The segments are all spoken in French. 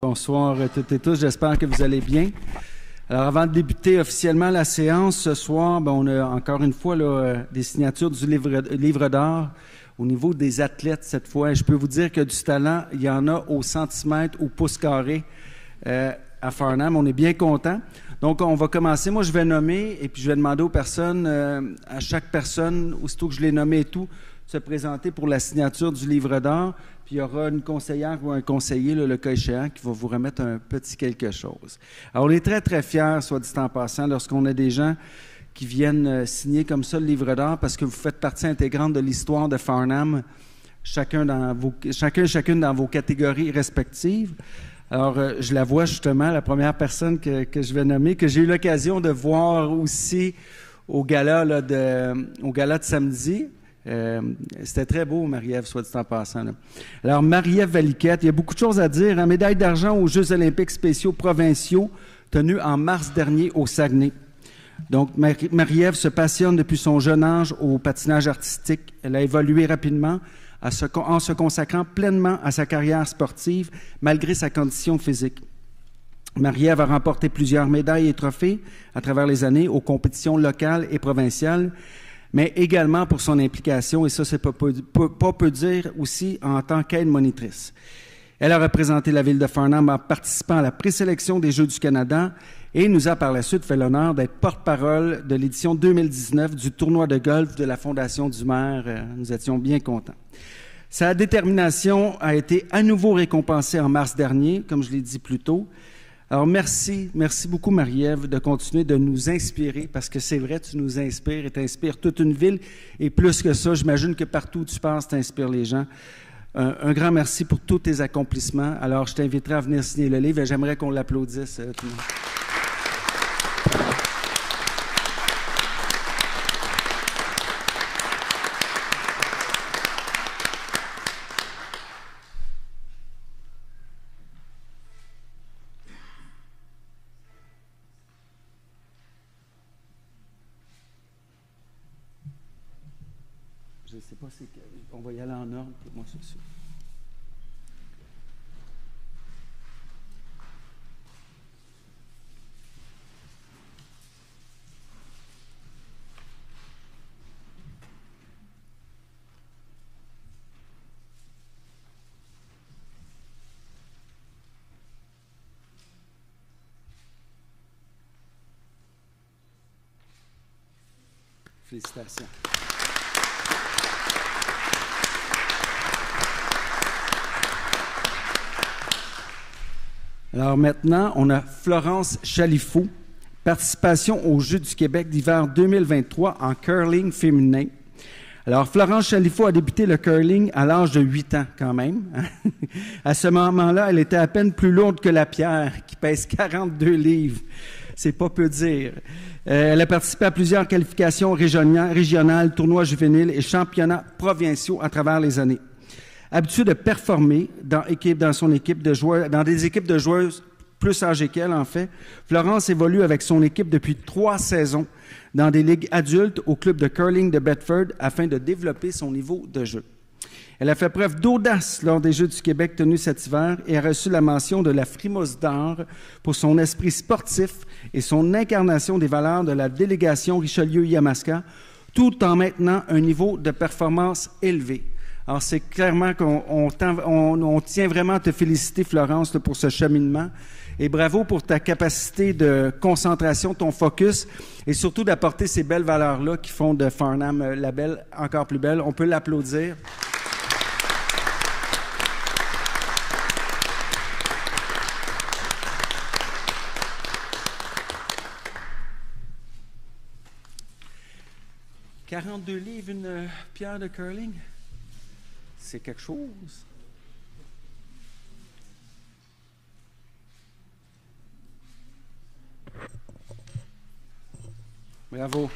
Bonsoir à toutes et tous, j'espère que vous allez bien. Alors avant de débuter officiellement la séance, ce soir, on a encore une fois des signatures du livre d'or au niveau des athlètes cette fois. Et je peux vous dire que du talent, il y en a au centimètre, au pouce carré à Farnham. On est bien contents. Donc on va commencer. Moi je vais nommer et puis je vais demander aux personnes, à chaque personne, aussitôt que je l'ai nommé et tout, se présenter pour la signature du livre d'or. Puis il y aura une conseillère ou un conseiller, le cas échéant, qui va vous remettre un petit quelque chose. Alors, on est très, très fiers, soit dit en passant, lorsqu'on a des gens qui viennent signer comme ça le livre d'or parce que vous faites partie intégrante de l'histoire de Farnham, chacune dans vos catégories respectives. Alors, je la vois justement, la première personne que je vais nommer, que j'ai eu l'occasion de voir aussi au gala de samedi. C'était très beau, Marie-Ève, soit dit en passant. Là. Alors, Marie-Ève Valiquette, il y a beaucoup de choses à dire. Hein? Médaille d'argent aux Jeux olympiques spéciaux provinciaux tenus en mars dernier au Saguenay. Donc, Marie-Ève se passionne depuis son jeune âge au patinage artistique. Elle a évolué rapidement en se consacrant pleinement à sa carrière sportive, malgré sa condition physique. Marie-Ève a remporté plusieurs médailles et trophées à travers les années aux compétitions locales et provinciales, mais également pour son implication, et ça, c'est pas peu dire, aussi en tant qu'aide-monitrice. Elle a représenté la ville de Farnham en participant à la présélection des Jeux du Canada et nous a par la suite fait l'honneur d'être porte-parole de l'édition 2019 du tournoi de golf de la Fondation du maire. Nous étions bien contents. Sa détermination a été à nouveau récompensée en mars dernier, comme je l'ai dit plus tôt. Alors, merci beaucoup, Marie-Ève, de continuer de nous inspirer, parce que c'est vrai, tu nous inspires et tu inspires toute une ville. Et plus que ça, j'imagine que partout où tu passes, tu inspires les gens. Un grand merci pour tous tes accomplissements. Alors, je t'inviterai à venir signer le livre et j'aimerais qu'on l'applaudisse. Tout le monde. Je ne sais pas si on va y aller en ordre pour moi, c'est sûr. Félicitations. Alors maintenant, on a Florence Chalifou, participation aux Jeux du Québec d'hiver 2023 en curling féminin. Alors, Florence Chalifou a débuté le curling à l'âge de 8 ans quand même. À ce moment-là, elle était à peine plus lourde que la pierre, qui pèse 42 livres. C'est pas peu dire. Elle a participé à plusieurs qualifications régionales, tournois juvéniles et championnats provinciaux à travers les années. Habituée de performer dans des équipes de joueuses plus âgées qu'elle, en fait, Florence évolue avec son équipe depuis 3 saisons dans des ligues adultes au club de curling de Bedford afin de développer son niveau de jeu. Elle a fait preuve d'audace lors des Jeux du Québec tenus cet hiver et a reçu la mention de la Frimousse d'or pour son esprit sportif et son incarnation des valeurs de la délégation Richelieu-Yamaska, tout en maintenant un niveau de performance élevé. Alors, c'est clairement qu'on tient vraiment à te féliciter, Florence, pour ce cheminement. Et bravo pour ta capacité de concentration, ton focus, et surtout d'apporter ces belles valeurs-là qui font de Farnham la belle encore plus belle. On peut l'applaudir. « 42 livres, une pierre de curling? » C'est quelque chose. Bravo.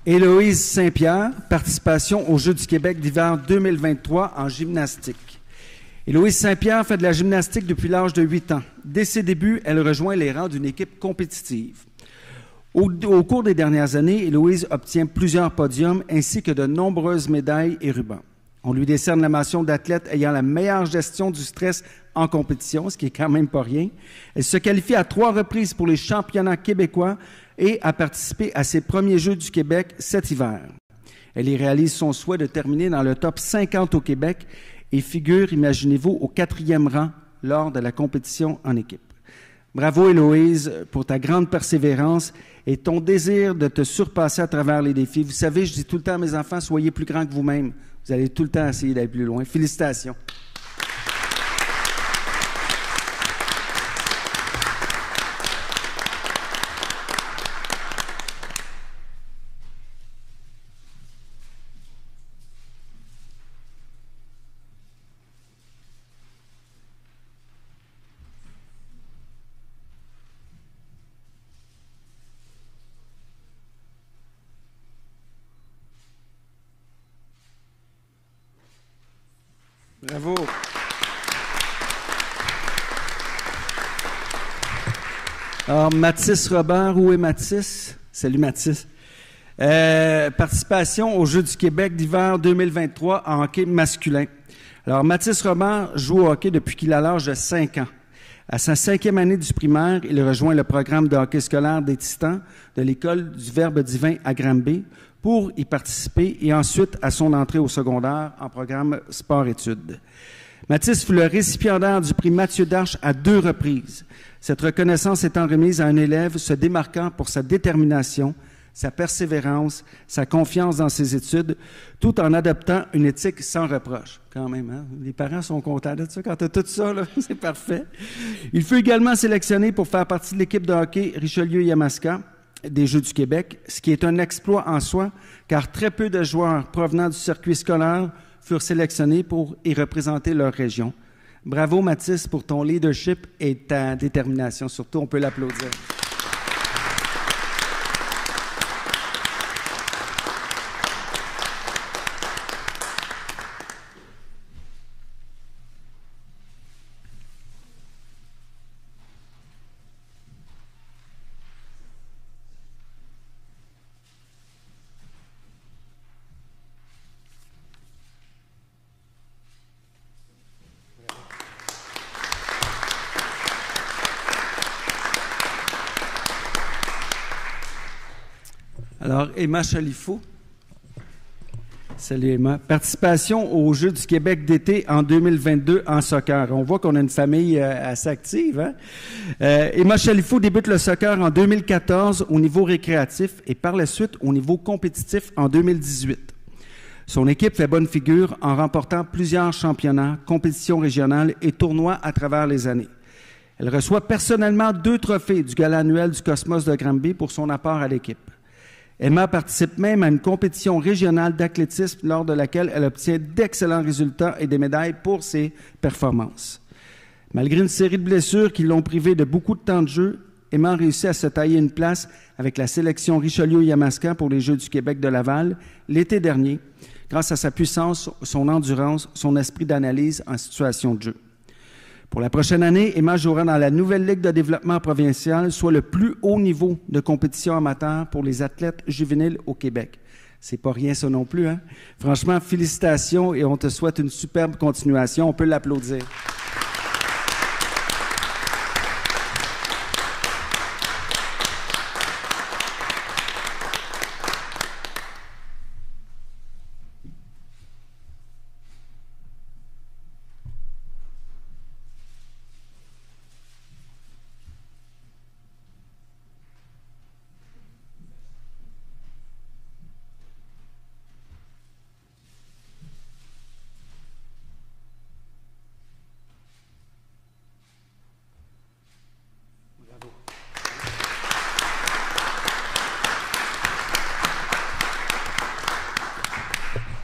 Héloïse Saint-Pierre, participation aux Jeux du Québec d'hiver 2023 en gymnastique. Héloïse Saint-Pierre fait de la gymnastique depuis l'âge de 8 ans. Dès ses débuts, elle rejoint les rangs d'une équipe compétitive. Au cours des dernières années, Héloïse obtient plusieurs podiums ainsi que de nombreuses médailles et rubans. On lui décerne la mention d'athlète ayant la meilleure gestion du stress en compétition, ce qui est quand même pas rien. Elle se qualifie à 3 reprises pour les championnats québécois et a participé à ses premiers Jeux du Québec cet hiver. Elle y réalise son souhait de terminer dans le top 50 au Québec et figure, imaginez-vous, au 4e rang lors de la compétition en équipe. Bravo, Héloïse, pour ta grande persévérance et ton désir de te surpasser à travers les défis. Vous savez, je dis tout le temps à mes enfants, soyez plus grands que vous-même. Vous allez tout le temps essayer d'aller plus loin. Félicitations. Bravo. Alors, Mathis Robert, où est Mathis? Salut Mathis. Participation aux Jeux du Québec d'hiver 2023 en hockey masculin. Alors, Mathis Robert joue au hockey depuis qu'il a l'âge de 5 ans. À sa 5e année du primaire, il rejoint le programme de hockey scolaire des Titans de l'École du Verbe divin à Granby pour y participer et ensuite à son entrée au secondaire en programme sport-études. Mathis fut le récipiendaire du prix Mathieu Darche à 2 reprises. Cette reconnaissance étant remise à un élève se démarquant pour sa détermination, sa persévérance, sa confiance dans ses études, tout en adoptant une éthique sans reproche. Quand même, hein? Les parents sont contents de ça. Quand tu as tout ça, là, c'est parfait. Il fut également sélectionné pour faire partie de l'équipe de hockey Richelieu-Yamaska des Jeux du Québec, ce qui est un exploit en soi, car très peu de joueurs provenant du circuit scolaire furent sélectionnés pour y représenter leur région. Bravo, Mathis, pour ton leadership et ta détermination. Surtout, on peut l'applaudir. Alors, Emma Chalifou. Salut Emma. Participation aux Jeux du Québec d'été en 2022 en soccer. On voit qu'on a une famille assez active. Hein? Emma Chalifou débute le soccer en 2014 au niveau récréatif et par la suite au niveau compétitif en 2018. Son équipe fait bonne figure en remportant plusieurs championnats, compétitions régionales et tournois à travers les années. Elle reçoit personnellement 2 trophées du gala annuel du Cosmos de Granby pour son apport à l'équipe. Emma participe même à une compétition régionale d'athlétisme lors de laquelle elle obtient d'excellents résultats et des médailles pour ses performances. Malgré une série de blessures qui l'ont privée de beaucoup de temps de jeu, Emma a réussi à se tailler une place avec la sélection Richelieu-Yamaska pour les Jeux du Québec de Laval l'été dernier, grâce à sa puissance, son endurance, son esprit d'analyse en situation de jeu. Pour la prochaine année, Emma jouera dans la nouvelle Ligue de développement provincial, soit le plus haut niveau de compétition amateur pour les athlètes juvéniles au Québec. C'est pas rien ça non plus, hein? Franchement, félicitations et on te souhaite une superbe continuation. On peut l'applaudir.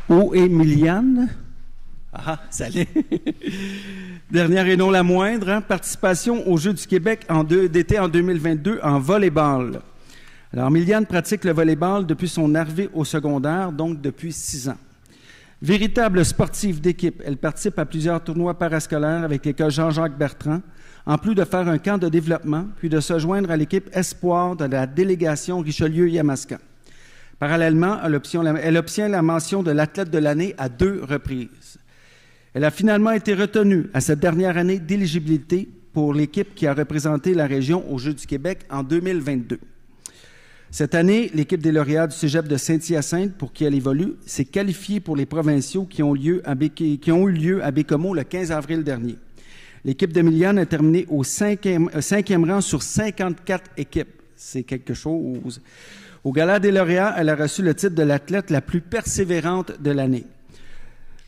Où est Miliane? Ah, salut! Dernière et non la moindre, hein, participation aux Jeux du Québec d'été en 2022 en volleyball. Alors, Miliane pratique le volleyball depuis son arrivée au secondaire, donc depuis 6 ans. Véritable sportive d'équipe, elle participe à plusieurs tournois parascolaires avec l'école Jean-Jacques Bertrand, en plus de faire un camp de développement, puis de se joindre à l'équipe Espoir de la délégation Richelieu-Yamaska. Parallèlement, elle obtient la mention de l'athlète de l'année à 2 reprises. Elle a finalement été retenue à cette dernière année d'éligibilité pour l'équipe qui a représenté la région aux Jeux du Québec en 2022. Cette année, l'équipe des lauréats du Cégep de Saint-Hyacinthe, pour qui elle évolue, s'est qualifiée pour les provinciaux qui ont eu lieu à Bécomo le 15 avril dernier. L'équipe de Miliane a terminé au 5e rang sur 54 équipes. C'est quelque chose. Au Gala des lauréats, elle a reçu le titre de l'athlète la plus persévérante de l'année.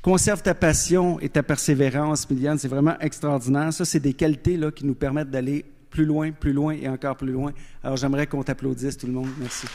Conserve ta passion et ta persévérance, Miliane, c'est vraiment extraordinaire. Ça, c'est des qualités là, qui nous permettent d'aller plus loin et encore plus loin. Alors, j'aimerais qu'on t'applaudisse, tout le monde. Merci.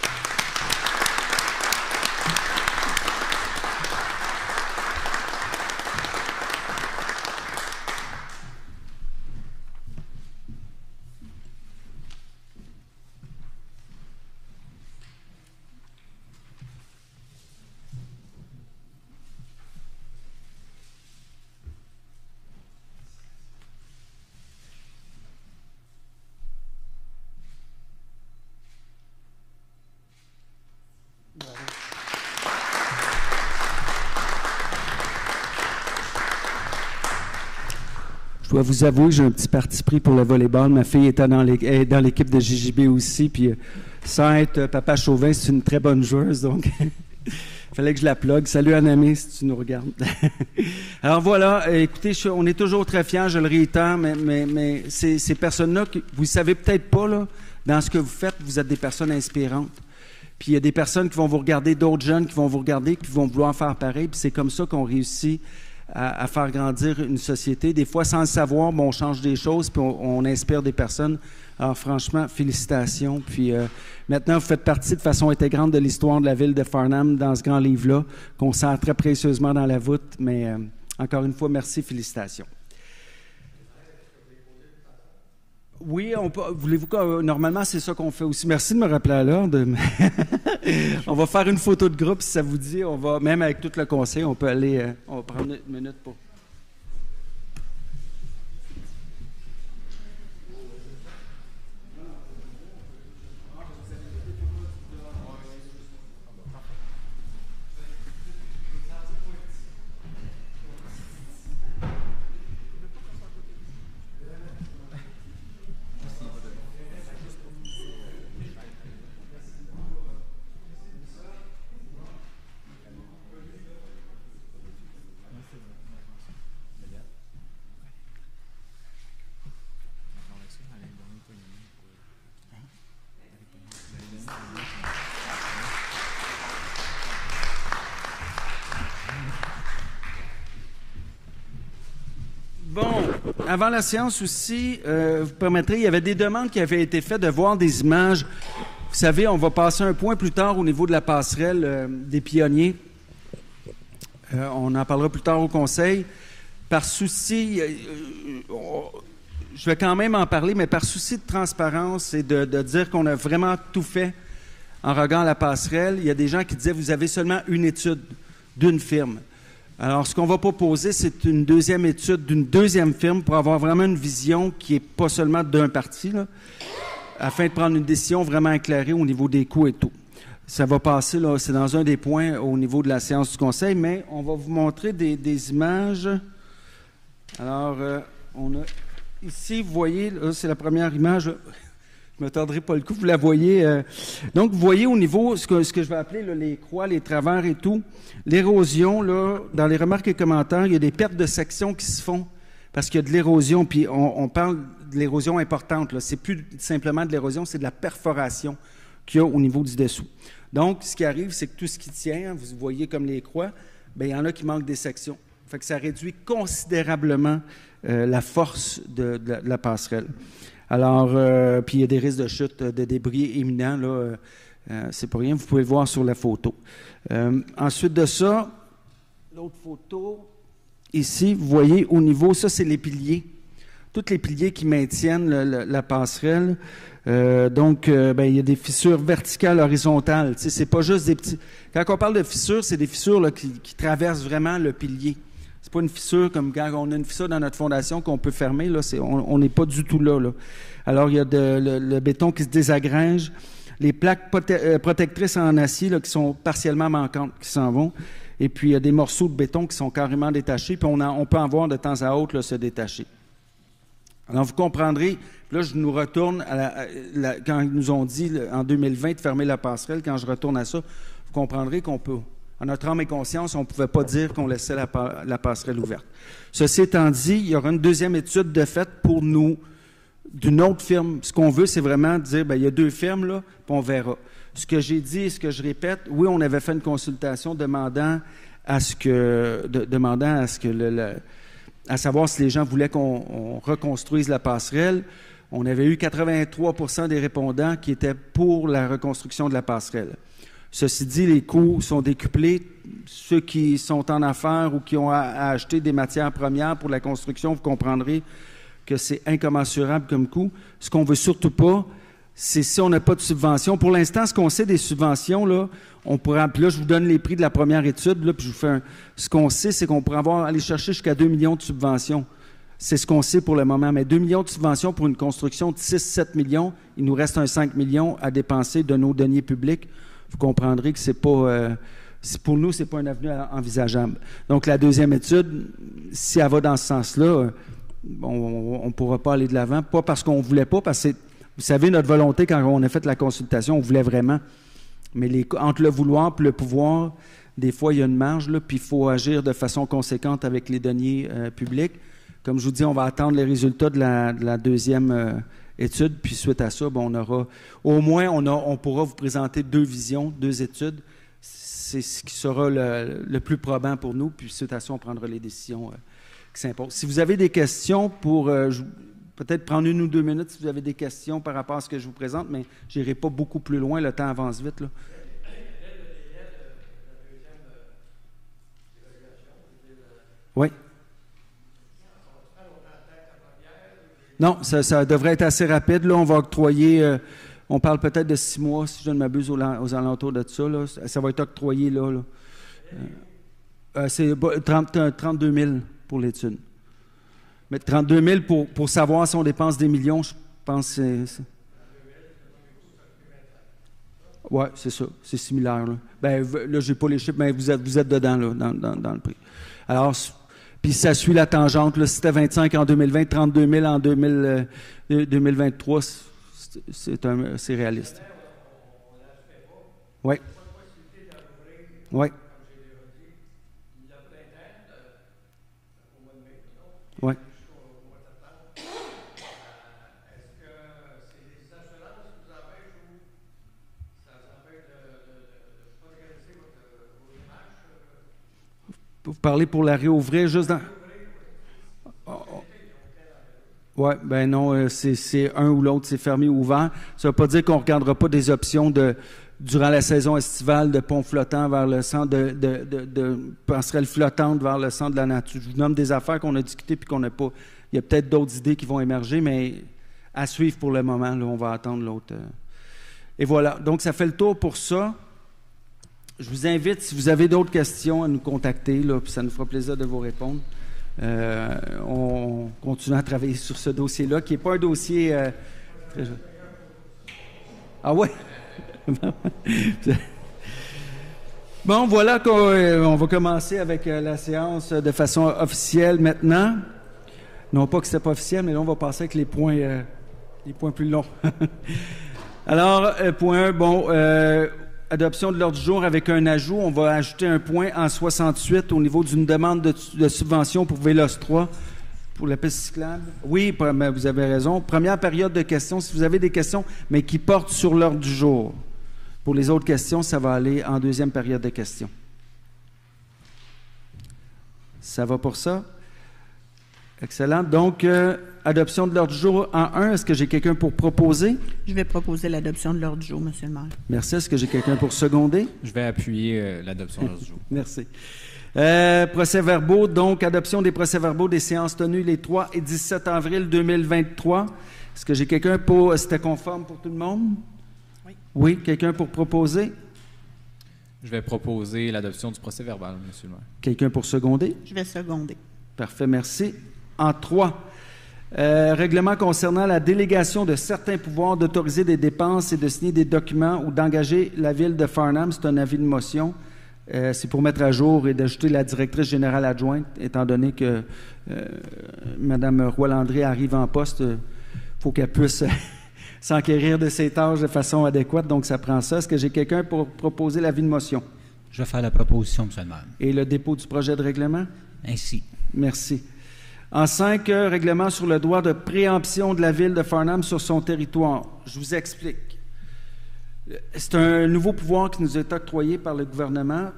Je dois vous avouer, j'ai un petit parti pris pour le volleyball. Ma fille était dans l'équipe de JJB aussi, puis sans être Papa Chauvin, c'est une très bonne joueuse, donc il fallait que je la plug. Salut Anamé, si tu nous regardes. Alors voilà, écoutez, on est toujours très fiers, je le réitère, mais ces personnes-là, vous ne savez peut-être pas, là, dans ce que vous faites, vous êtes des personnes inspirantes. Puis il y a des personnes qui vont vous regarder, d'autres jeunes qui vont vous regarder, qui vont vouloir faire pareil, puis c'est comme ça qu'on réussit à faire grandir une société. Des fois, sans le savoir, on change des choses, puis on inspire des personnes. Alors franchement, félicitations. Puis maintenant, vous faites partie de façon intégrante de l'histoire de la ville de Farnham dans ce grand livre-là, qu'on sert très précieusement dans la voûte. Mais encore une fois, merci, félicitations. Oui, voulez-vous que normalement c'est ça qu'on fait aussi. Merci de me rappeler à l'ordre. On va faire une photo de groupe si ça vous dit. On va même avec tout le conseil, on peut aller. On va prendre une minute pour. Bon, avant la séance aussi, vous permettrez, il y avait des demandes qui avaient été faites de voir des images. Vous savez, on va passer un point plus tard au niveau de la passerelle des pionniers. On en parlera plus tard au conseil. Par souci, je vais quand même en parler, mais par souci de transparence et de dire qu'on a vraiment tout fait en regardant la passerelle, il y a des gens qui disaient, vous avez seulement une étude d'une firme. Alors, ce qu'on va proposer, c'est une deuxième étude d'une deuxième firme pour avoir vraiment une vision qui n'est pas seulement d'un parti, là, afin de prendre une décision vraiment éclairée au niveau des coûts et tout. Ça va passer, là, c'est dans un des points au niveau de la séance du conseil, mais on va vous montrer des images. Alors, on a ici, vous voyez, là, c'est la première image. Je ne me tordrai pas le coup, vous la voyez. Donc, vous voyez au niveau, ce que je vais appeler là, les croix, les travers et tout, l'érosion, là, dans les remarques et commentaires, il y a des pertes de section qui se font parce qu'il y a de l'érosion, puis on parle de l'érosion importante. Là. C'est plus simplement de l'érosion, c'est de la perforation qu'il y a au niveau du dessous. Donc, ce qui arrive, c'est que tout ce qui tient, vous voyez comme les croix, bien, il y en a qui manquent des sections. Fait que ça réduit considérablement la force de la passerelle. Alors, puis il y a des risques de chute, de débris éminents, là, c'est pas rien, vous pouvez le voir sur la photo. Ensuite de ça, l'autre photo, ici, vous voyez au niveau, ça c'est les piliers, tous les piliers qui maintiennent la passerelle. Donc, il y a des fissures verticales, horizontales, tu sais, c'est pas juste des petits... Quand on parle de fissures, c'est des fissures là, qui traversent vraiment le pilier. C'est pas une fissure comme quand on a une fissure dans notre fondation qu'on peut fermer. Là, on n'est pas du tout là. Alors, il y a le béton qui se désagrège. les plaques protectrices en acier là, qui sont partiellement manquantes, qui s'en vont. Et puis, il y a des morceaux de béton qui sont carrément détachés, puis on peut en voir de temps à autre là, se détacher. Alors, vous comprendrez, là, je nous retourne quand ils nous ont dit en 2020 de fermer la passerelle, quand je retourne à ça, vous comprendrez qu'on peut, en notre âme et conscience, on ne pouvait pas dire qu'on laissait la passerelle ouverte. Ceci étant dit, il y aura une deuxième étude de fait pour nous, d'une autre firme. Ce qu'on veut, c'est vraiment dire, bien, il y a 2 firmes, là, puis on verra. Ce que j'ai dit et ce que je répète, oui, on avait fait une consultation demandant à savoir si les gens voulaient qu'on reconstruise la passerelle. On avait eu 83% des répondants qui étaient pour la reconstruction de la passerelle. Ceci dit, les coûts sont décuplés. Ceux qui sont en affaires ou qui ont à acheter des matières premières pour la construction, vous comprendrez que c'est incommensurable comme coût. Ce qu'on ne veut surtout pas, c'est si on n'a pas de subvention. Pour l'instant, ce qu'on sait des subventions, là, on pourrait, puis là, je vous donne les prix de la première étude, là, puis je vous fais ce qu'on sait, c'est qu'on pourrait aller chercher jusqu'à 2 millions de subventions. C'est ce qu'on sait pour le moment. Mais 2 millions de subventions pour une construction de 6-7 millions, il nous reste un 5 millions à dépenser de nos deniers publics. Vous comprendrez que c'est pas... pour nous, c'est pas un avenir envisageable. Donc, la deuxième étude, si elle va dans ce sens-là, on ne pourra pas aller de l'avant. Pas parce qu'on ne voulait pas, parce que vous savez, notre volonté, quand on a fait la consultation, on voulait vraiment. Mais entre le vouloir et le pouvoir, des fois, il y a une marge, là, puis il faut agir de façon conséquente avec les deniers publics. Comme je vous dis, on va attendre les résultats de la deuxième étude, puis suite à ça, on aura... Au moins, on pourra vous présenter 2 visions, 2 études. C'est ce qui sera le plus probant pour nous, puis suite à ça, on prendra les décisions qui s'imposent. Si vous avez des questions pour... peut-être prendre 1 ou 2 minutes si vous avez des questions par rapport à ce que je vous présente, mais je n'irai pas beaucoup plus loin. Le temps avance vite, là. Oui. Non, ça devrait être assez rapide. Là, on va octroyer, on parle peut-être de 6 mois, si je ne m'abuse, aux alentours de ça. Là. Ça va être octroyé là. C'est 32 000 pour l'étude. Mais 32 000 pour savoir si on dépense des millions, je pense que c'est... Oui, c'est ça. C'est similaire. Là, je n'ai pas les chiffres, mais vous êtes dedans, là, dans le prix. Alors, puis ça suit la tangente. Là, si c'était 25 en 2020, 32 000 en 2023, c'est réaliste. Oui. Oui. Oui. Vous parlez pour la réouvrir juste dans... Oui, ben non, c'est un ou l'autre, c'est fermé ou ouvert. Ça ne veut pas dire qu'on ne regardera pas des options durant la saison estivale de ponts flottants vers le centre, de passerelles flottantes vers le centre de la nature. Je vous nomme des affaires qu'on a discutées puis qu'on n'a pas... Il y a peut-être d'autres idées qui vont émerger, mais à suivre pour le moment. Là, on va attendre l'autre. Et voilà. Donc, ça fait le tour pour ça. Je vous invite, si vous avez d'autres questions, à nous contacter, là, puis ça nous fera plaisir de vous répondre. On continue à travailler sur ce dossier-là, qui n'est pas un dossier... très... Ah ouais? Bon, voilà qu'on va commencer avec la séance de façon officielle maintenant. Non pas que ce n'était pas officiel, mais là, on va passer avec les points plus longs. Alors, point 1, adoption de l'ordre du jour avec un ajout. On va ajouter un point en 68 au niveau d'une demande de subvention pour Vélos 3 pour la piste cyclable. Oui, vous avez raison. Première période de questions. Si vous avez des questions, mais qui portent sur l'ordre du jour. Pour les autres questions, ça va aller en deuxième période de questions. Ça va pour ça? Excellent. Donc, adoption de l'ordre du jour en 1. Est-ce que j'ai quelqu'un pour proposer? Je vais proposer l'adoption de l'ordre du jour, M. le maire. Merci. Est-ce que j'ai quelqu'un pour seconder? Je vais appuyer l'adoption de l'ordre du jour. Merci. Procès-verbaux. Donc, adoption des procès-verbaux des séances tenues les 3 et 17 avril 2023. Est-ce que j'ai quelqu'un pour... C'était conforme pour tout le monde? Oui. Oui. Quelqu'un pour proposer? Je vais proposer l'adoption du procès-verbal, M. le maire. Quelqu'un pour seconder? Je vais seconder. Parfait, merci. En 3, Règlement concernant la délégation de certains pouvoirs d'autoriser des dépenses et de signer des documents ou d'engager la Ville de Farnham. C'est un avis de motion. C'est pour mettre à jour et d'ajouter la directrice générale adjointe, étant donné que Mme Roy-Landry arrive en poste. Il faut qu'elle puisse s'enquérir de ses tâches de façon adéquate. Donc, ça prend ça. Est-ce que j'ai quelqu'un pour proposer l'avis de motion? Je vais faire la proposition, M. le maire. Et le dépôt du projet de règlement? Ainsi. Merci. En 5, règlement sur le droit de préemption de la Ville de Farnham sur son territoire. Je vous explique. C'est un nouveau pouvoir qui nous est octroyé par le gouvernement.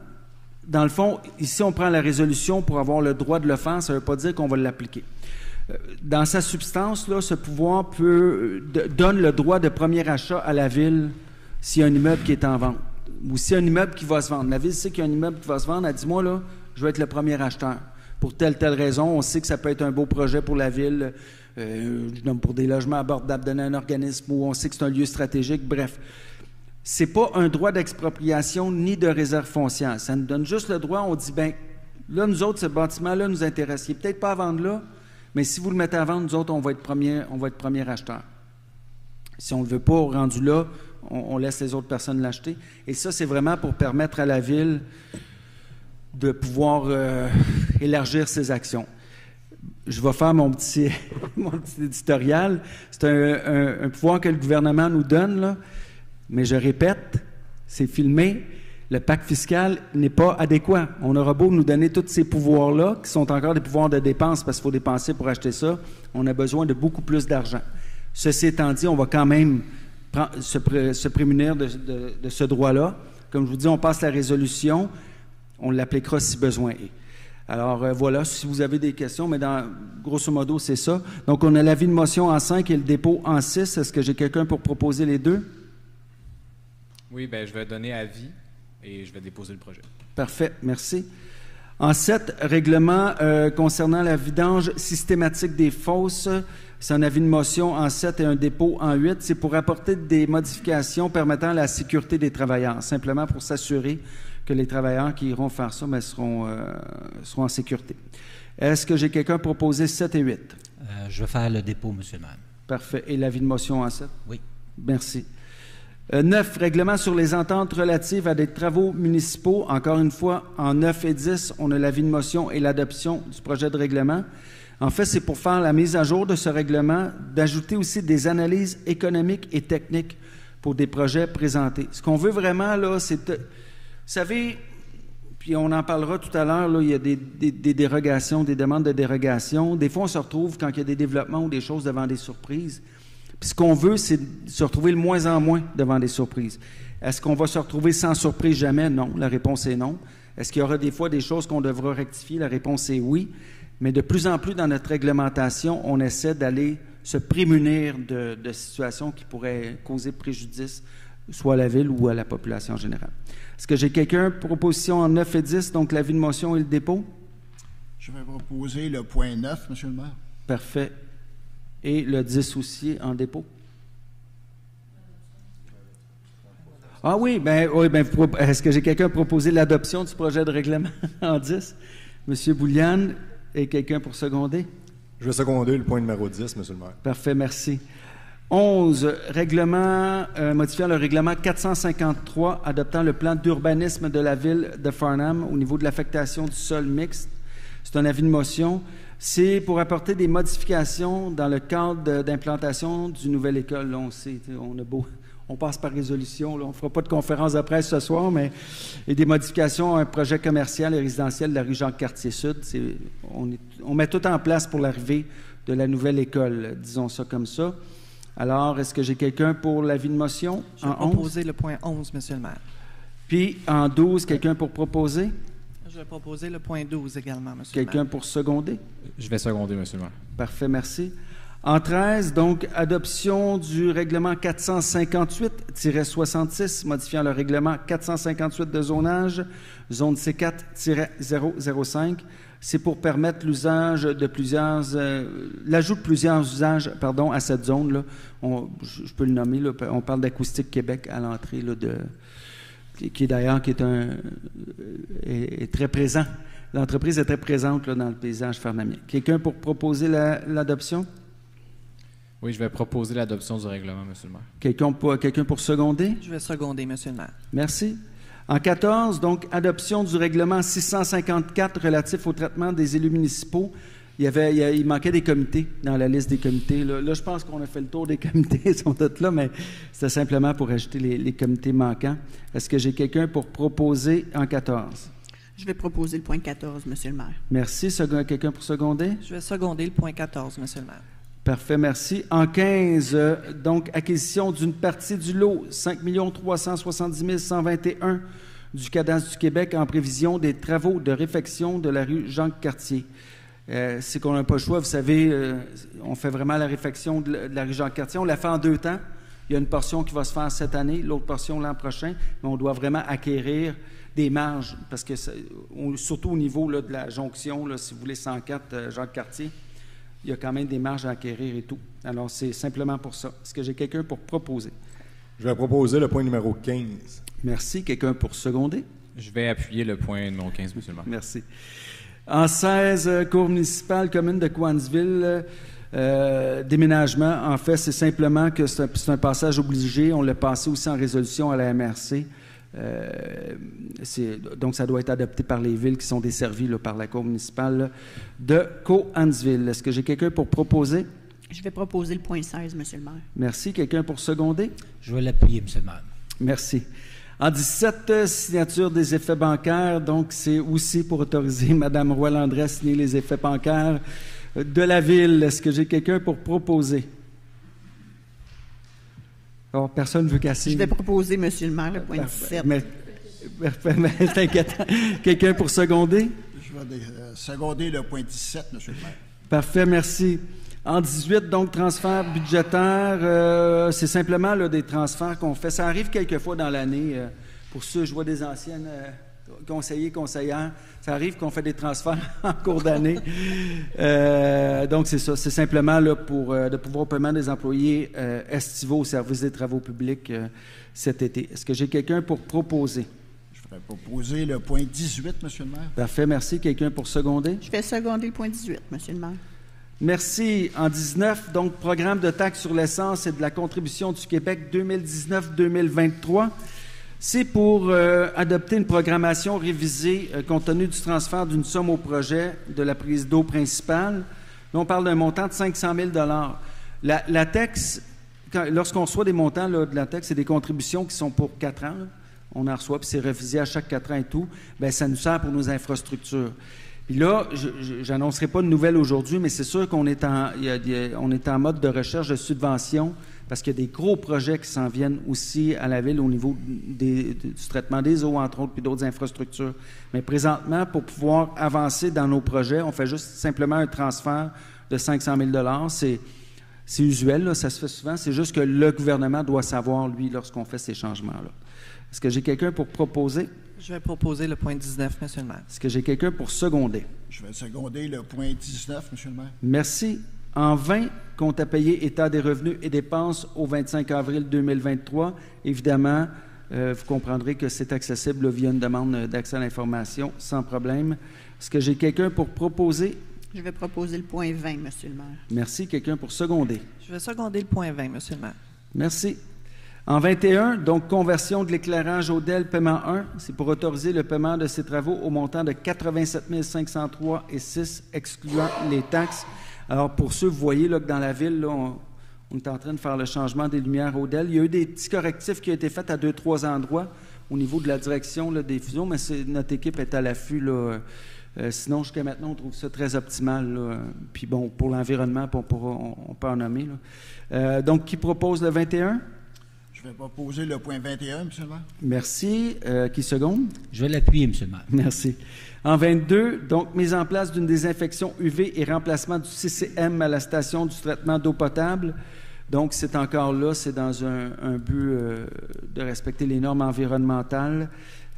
Dans le fond, ici, on prend la résolution pour avoir le droit de le faire. Ça ne veut pas dire qu'on va l'appliquer. Dans sa substance, là, ce pouvoir donne le droit de premier achat à la Ville s'il y a un immeuble qui est en vente ou s'il y a un immeuble qui va se vendre. La Ville sait qu'il y a un immeuble qui va se vendre. Elle dit, moi, là, je vais être le premier acheteur. Pour telle raison, on sait que ça peut être un beau projet pour la Ville, pour des logements abordables, donner un organisme où on sait que c'est un lieu stratégique, bref. Ce n'est pas un droit d'expropriation ni de réserve foncière. Ça nous donne juste le droit, on dit, bien, là, nous autres, ce bâtiment-là nous intéresse. Il n'est peut-être pas à vendre là, mais si vous le mettez à vendre, nous autres, on va être premier acheteur. Si on ne le veut pas, rendu là, on laisse les autres personnes l'acheter. Et ça, c'est vraiment pour permettre à la Ville de pouvoir élargir ses actions. Je vais faire mon petit éditorial. C'est un pouvoir que le gouvernement nous donne, là, mais je répète, c'est filmé, le pacte fiscal n'est pas adéquat. On aura beau nous donner tous ces pouvoirs-là, qui sont encore des pouvoirs de dépenses, parce qu'il faut dépenser pour acheter ça, on a besoin de beaucoup plus d'argent. Ceci étant dit, on va quand même se prémunir de ce droit-là. Comme je vous dis, on passe la résolution. On l'appliquera si besoin est. Alors, voilà, si vous avez des questions, mais grosso modo, c'est ça. Donc, on a l'avis de motion en 5 et le dépôt en 6. Est-ce que j'ai quelqu'un pour proposer les deux? Oui, bien, je vais donner avis et je vais déposer le projet. Parfait, merci. En 7, règlement concernant la vidange systématique des fosses. C'est un avis de motion en 7 et un dépôt en 8. C'est pour apporter des modifications permettant la sécurité des travailleurs, simplement pour s'assurer que les travailleurs qui iront faire ça seront en sécurité. Est-ce que j'ai quelqu'un pour proposer 7 et 8? Je vais faire le dépôt, M. le maire. Parfait. Et l'avis de motion en 7? Oui. Merci. 9, règlement sur les ententes relatives à des travaux municipaux. Encore une fois, en 9 et 10, on a l'avis de motion et l'adoption du projet de règlement. En fait, c'est pour faire la mise à jour de ce règlement, d'ajouter aussi des analyses économiques et techniques pour des projets présentés. Ce qu'on veut vraiment, là, c'est... Vous savez, puis on en parlera tout à l'heure, là, il y a des dérogations, des demandes de dérogation. Des fois, on se retrouve quand il y a des développements ou des choses devant des surprises. Puis ce qu'on veut, c'est se retrouver le moins en moins devant des surprises. Est-ce qu'on va se retrouver sans surprise jamais? Non. La réponse est non. Est-ce qu'il y aura des fois des choses qu'on devra rectifier? La réponse est oui. Mais de plus en plus dans notre réglementation, on essaie d'aller se prémunir de situations qui pourraient causer préjudice, soit à la Ville ou à la population en général. Est-ce que j'ai quelqu'un pour proposition en 9 et 10, donc l'avis de motion et le dépôt? Je vais proposer le point 9, M. le maire. Parfait. Et le 10 aussi en dépôt? Ah oui, est-ce que j'ai quelqu'un pour proposer l'adoption du projet de règlement en 10? M. Bouliane, et quelqu'un pour seconder? Je vais seconder le point numéro 10, M. le maire. Parfait, merci. 11, règlement modifiant le règlement 453, adoptant le plan d'urbanisme de la Ville de Farnham au niveau de l'affectation du sol mixte. C'est un avis de motion. C'est pour apporter des modifications dans le cadre d'implantation d'une nouvelle école. Là, on sait, on passe par résolution. Là, on ne fera pas de conférence de presse ce soir, mais il y a des modifications à un projet commercial et résidentiel de la rue Jean-Cartier-Sud. On met tout en place pour l'arrivée de la nouvelle école, disons ça comme ça. Alors, est-ce que j'ai quelqu'un pour l'avis de motion? Je vais proposer le point 11, M. le maire. Puis, en 12, quelqu'un pour proposer? Je vais proposer le point 12 également, M. le maire. Quelqu'un pour seconder? Je vais seconder, M. le maire. Parfait, merci. En 13, donc, adoption du règlement 458-66, modifiant le règlement 458 de zonage, zone C4-005. C'est pour permettre l'usage de l'ajout de plusieurs usages, à cette zone-là. Je peux le nommer, là, on parle d'Acoustique Québec à l'entrée, là, qui est très présent. L'entreprise est très présente là, dans le paysage farnamien. Quelqu'un pour proposer l'adoption? Oui, je vais proposer l'adoption du règlement, Monsieur le maire. Quelqu'un pour seconder? Je vais seconder, Monsieur le maire. Merci. En 14, donc, adoption du règlement 654 relatif au traitement des élus municipaux. Il manquait des comités dans la liste des comités. Là, je pense qu'on a fait le tour des comités, ils sont tous là, mais c'était simplement pour ajouter les comités manquants. Est-ce que j'ai quelqu'un pour proposer en 14? Je vais proposer le point 14, Monsieur le maire. Merci. Quelqu'un pour seconder? Je vais seconder le point 14, Monsieur le maire. Parfait, merci. En 15, donc, acquisition d'une partie du lot, 5 370 121 du cadastre du Québec en prévision des travaux de réfection de la rue Jacques-Cartier. C'est qu'on n'a pas le choix, vous savez, on fait vraiment la réfection de la rue Jacques-Cartier. On la fait en 2 temps. Il y a une portion qui va se faire cette année, l'autre portion l'an prochain, mais on doit vraiment acquérir des marges, parce que surtout au niveau là, de la jonction, là, si vous voulez 104 Jacques-Cartier, il y a quand même des marges à acquérir et tout. Alors, c'est simplement pour ça. Est-ce que j'ai quelqu'un pour proposer? Je vais proposer le point numéro 15. Merci. Quelqu'un pour seconder? Je vais appuyer le point numéro 15, Monsieur le maire. Merci. En 16, Cour municipale, commune de Cowansville, déménagement. En fait, c'est simplement que c'est un passage obligé. On l'a passé aussi en résolution à la MRC. Donc, ça doit être adopté par les villes qui sont desservies là, par la Cour municipale là, de Cowansville. Est-ce que j'ai quelqu'un pour proposer? Je vais proposer le point 16, Monsieur le maire. Merci. Quelqu'un pour seconder? Je vais l'appuyer, Monsieur le maire. Merci. En 17, signature des effets bancaires. Donc, c'est aussi pour autoriser Mme Roy-Landry à signer les effets bancaires de la ville. Est-ce que j'ai quelqu'un pour proposer? Oh, personne ne veut casser. Je vais proposer, Monsieur le maire, le point 17. Mais c'est inquiétant. Quelqu'un pour seconder? Je vais seconder le point 17, Monsieur le maire. Parfait, merci. En 18, donc, transfert budgétaire, c'est simplement là, des transferts qu'on fait. Ça arrive quelquefois dans l'année. Pour ceux, je vois des anciennes conseillers, conseillères, ça arrive qu'on fait des transferts en cours d'année. Donc, c'est ça. C'est simplement là, pour de pouvoir paiement des employés estivaux au service des travaux publics cet été. Est-ce que j'ai quelqu'un pour proposer? Je vais proposer le point 18, Monsieur le maire. Parfait, merci. Quelqu'un pour seconder? Je vais seconder le point 18, Monsieur le maire. Merci. En 19, donc, programme de taxe sur l'essence et de la contribution du Québec 2019-2023. C'est pour adopter une programmation révisée compte tenu du transfert d'une somme au projet de la prise d'eau principale. Là, on parle d'un montant de 500 000 $. La taxe, lorsqu'on reçoit des montants là, de la taxe, c'est des contributions qui sont pour 4 ans. Là. On en reçoit, puis c'est révisé à chaque 4 ans et tout. Bien, ça nous sert pour nos infrastructures. Puis là, je n'annoncerai pas de nouvelles aujourd'hui, mais c'est sûr qu'on est on est en mode de recherche de subventions parce qu'il y a des gros projets qui s'en viennent aussi à la ville au niveau du traitement des eaux, entre autres, puis d'autres infrastructures. Mais présentement, pour pouvoir avancer dans nos projets, on fait juste simplement un transfert de 500 000 $. C'est usuel, là, ça se fait souvent. C'est juste que le gouvernement doit savoir, lui, lorsqu'on fait ces changements-là. Est-ce que j'ai quelqu'un pour proposer? Je vais proposer le point 19, Monsieur le maire. Est-ce que j'ai quelqu'un pour seconder? Je vais seconder le point 19, Monsieur le maire. Merci. En 20, compte à payer état des revenus et dépenses au 25 avril 2023. Évidemment, vous comprendrez que c'est accessible là, via une demande d'accès à l'information sans problème. Est-ce que j'ai quelqu'un pour proposer? Je vais proposer le point 20, Monsieur le maire. Merci. Quelqu'un pour seconder? Je vais seconder le point 20, Monsieur le maire. Merci. En 21, donc, conversion de l'éclairage Odel, paiement 1, c'est pour autoriser le paiement de ces travaux au montant de 87 503,06 excluant les taxes. Alors, pour ceux, vous voyez là, que dans la ville, là, on est en train de faire le changement des lumières Odel. Il y a eu des petits correctifs qui ont été faits à 2-3 endroits au niveau de la direction là, des fusions, mais notre équipe est à l'affût. Là, sinon, jusqu'à maintenant, on trouve ça très optimal. Là. Puis bon, pour l'environnement, on peut en nommer. Là. Donc, qui propose le 21? Je vais proposer le point 21, Monsieur le maire. Merci. Qui seconde? Je vais l'appuyer, Monsieur le maire. Merci. En 22, donc, mise en place d'une désinfection UV et remplacement du CCM à la station du traitement d'eau potable. Donc, c'est encore là, c'est dans un but de respecter les normes environnementales.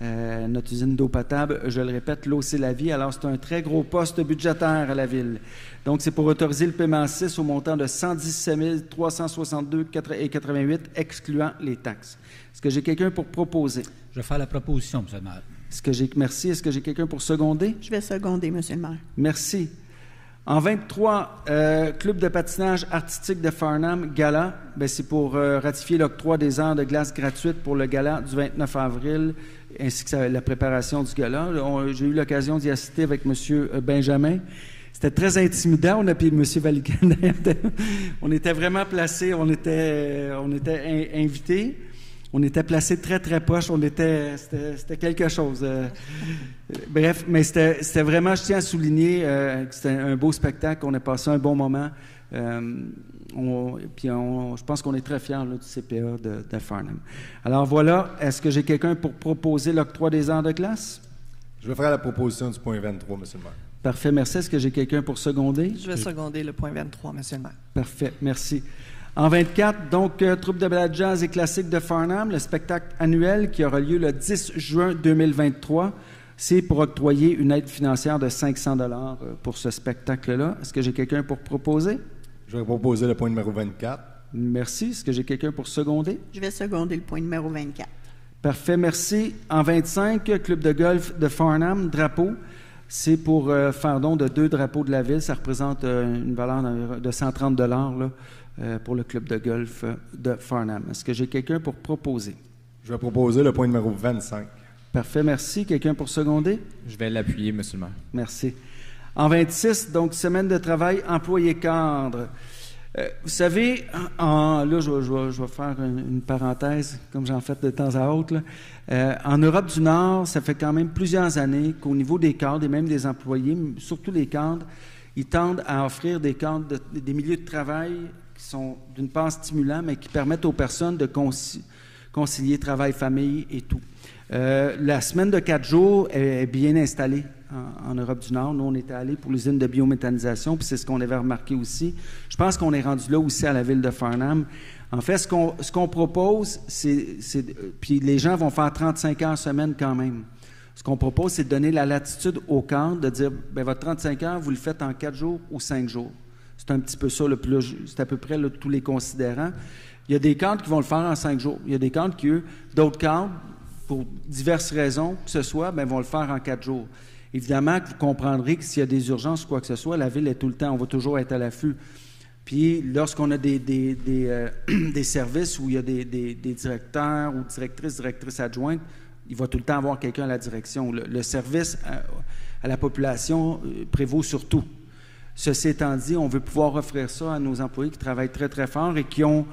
Notre usine d'eau potable, je le répète, l'eau, c'est la vie. Alors, c'est un très gros poste budgétaire à la ville. Donc, c'est pour autoriser le paiement 6 au montant de 117 362,88 excluant les taxes. Est-ce que j'ai quelqu'un pour proposer? Je vais faire la proposition, Monsieur le maire. Merci. Est-ce que j'ai quelqu'un pour seconder? Je vais seconder, Monsieur le maire. Merci. En 23, Club de patinage artistique de Farnham, gala, ben, c'est pour ratifier l'octroi des heures de glace gratuites pour le gala du 29 avril, ainsi que la préparation du gala. J'ai eu l'occasion d'y assister avec M. Benjamin. C'était très intimidant. On a puis M. Valican. On était vraiment placés, on était invités. On était placés très, très proches. C'était quelque chose. Bref, mais c'était vraiment, je tiens à souligner que c'était un beau spectacle. On a passé un bon moment. Je pense qu'on est très fiers là, du CPA de Farnham. Alors voilà, est-ce que j'ai quelqu'un pour proposer l'octroi des heures de classe? Je vais faire la proposition du point 23, M. le maire. Parfait, merci. Est-ce que j'ai quelqu'un pour seconder? Je vais seconder le point 23, Monsieur le maire. Parfait, merci. En 24, donc, troupe de balade jazz et classique de Farnham, le spectacle annuel qui aura lieu le 10 juin 2023. C'est pour octroyer une aide financière de 500 $ pour ce spectacle-là. Est-ce que j'ai quelqu'un pour proposer? Je vais proposer le point numéro 24. Merci. Est-ce que j'ai quelqu'un pour seconder? Je vais seconder le point numéro 24. Parfait, merci. En 25, Club de golf de Farnham, drapeau. C'est pour faire don de 2 drapeaux de la ville. Ça représente une valeur de 130 $ là, pour le club de golf de Farnham. Est-ce que j'ai quelqu'un pour proposer? Je vais proposer le point numéro 25. Parfait, merci. Quelqu'un pour seconder? Je vais l'appuyer, M. le maire. Merci. En 26, donc, semaine de travail employé cadre. Vous savez, là, je vais faire une parenthèse, comme j'en fais de temps à autre. En Europe du Nord, ça fait quand même plusieurs années qu'au niveau des cadres et même des employés, surtout les cadres, ils tendent à offrir des cadres, des milieux de travail qui sont d'une part stimulants, mais qui permettent aux personnes de concilier travail, famille et tout. La semaine de 4 jours est bien installée en Europe du Nord. Nous, on était allés pour l'usine de biométhanisation, puis c'est ce qu'on avait remarqué aussi. Je pense qu'on est rendu là aussi à la ville de Farnham. En fait, ce qu'on propose, puis les gens vont faire 35 heures semaine quand même. Ce qu'on propose, c'est de donner la latitude au cadre, de dire, bien, votre 35 heures, vous le faites en 4 jours ou 5 jours. C'est un petit peu ça, c'est à peu près là, tous les considérants. Il y a des cadres qui vont le faire en 5 jours. Il y a des cadres qui, d'autres cadres, pour diverses raisons que ce soit, bien, vont le faire en 4 jours. Évidemment, vous comprendrez que s'il y a des urgences ou quoi que ce soit, la ville est tout le temps, on va toujours être à l'affût. Puis, lorsqu'on a des services où il y a des directeurs ou directrices adjointes, il va tout le temps avoir quelqu'un à la direction. Le service à la population prévaut sur tout. Ceci étant dit, on veut pouvoir offrir ça à nos employés qui travaillent très, très fort et qui ont...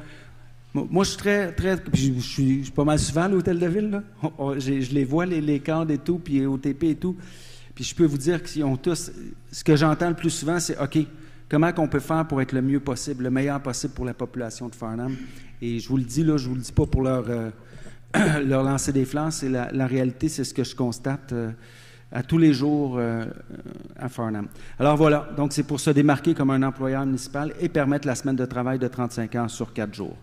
Moi, je suis je suis pas mal souvent à l'hôtel de ville, là. Je les vois, les cadres et tout, puis OTP et tout. Puis je peux vous dire qu'ils ont tous... Ce que j'entends le plus souvent, c'est « OK, comment qu'on peut faire pour être le mieux possible, le meilleur possible pour la population de Farnham? » Et je vous le dis, là, je vous le dis pas pour leur lancer des fleurs, c'est la réalité, c'est ce que je constate à tous les jours à Farnham. Alors voilà, donc c'est pour se démarquer comme un employeur municipal et permettre la semaine de travail de 35 heures sur 4 jours.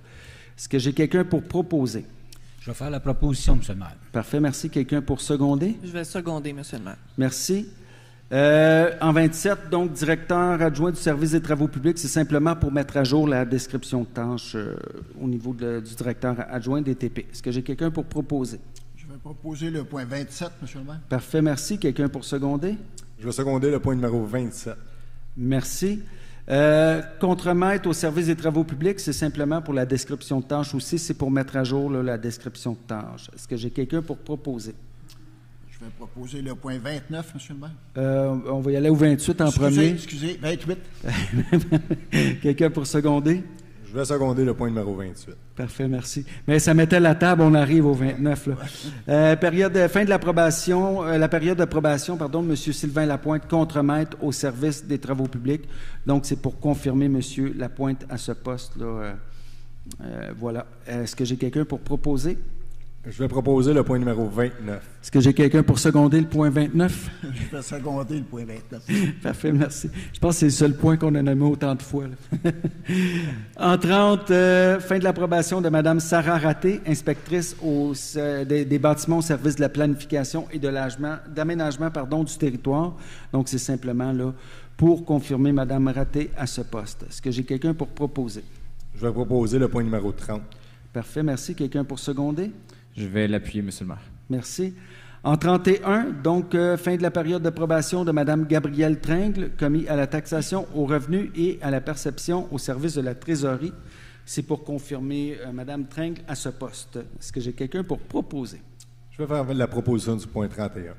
Est-ce que j'ai quelqu'un pour proposer? Je vais faire la proposition, M. le maire. Parfait, merci. Quelqu'un pour seconder? Je vais seconder, Monsieur le maire. Merci. En 27, donc, directeur adjoint du service des travaux publics, c'est simplement pour mettre à jour la description de tâches au niveau du directeur adjoint des TP. Est-ce que j'ai quelqu'un pour proposer? Je vais proposer le point 27, Monsieur le maire. Parfait, merci. Quelqu'un pour seconder? Je vais seconder le point numéro 27. Merci. Contremaître au service des travaux publics, c'est simplement pour la description de tâches aussi, c'est pour mettre à jour là, la description de tâches. Est-ce que j'ai quelqu'un pour proposer? Je vais proposer le point 29, Monsieur le maire. On va y aller au 28 en premier. Excusez, 28. Quelqu'un pour seconder? Je vais seconder le point numéro 28. Parfait, merci. Mais ça mettait la table, on arrive au 29. Là. Fin de l'approbation, la période d'approbation, pardon, M. Sylvain Lapointe, contremaître au service des travaux publics. Donc, c'est pour confirmer M. Lapointe à ce poste-là. Voilà. Est-ce que j'ai quelqu'un pour proposer? Je vais proposer le point numéro 29. Est-ce que j'ai quelqu'un pour seconder le point 29? Je vais seconder le point 29. Parfait, merci. Je pense que c'est le seul point qu'on a nommé autant de fois. Là. En 30, fin de l'approbation de Mme Sarah Raté, inspectrice des bâtiments au service de la planification et d'aménagement du territoire. Donc, c'est simplement là pour confirmer Mme Raté à ce poste. Est-ce que j'ai quelqu'un pour proposer? Je vais proposer le point numéro 30. Parfait, merci. Quelqu'un pour seconder? Je vais l'appuyer, M. le maire. Merci. En 31, donc, fin de la période de probation de Mme Gabrielle Tringle, commis à la taxation aux revenus et à la perception au service de la trésorerie. C'est pour confirmer Mme Tringle à ce poste. Est-ce que j'ai quelqu'un pour proposer? Je vais faire la proposition du point 31.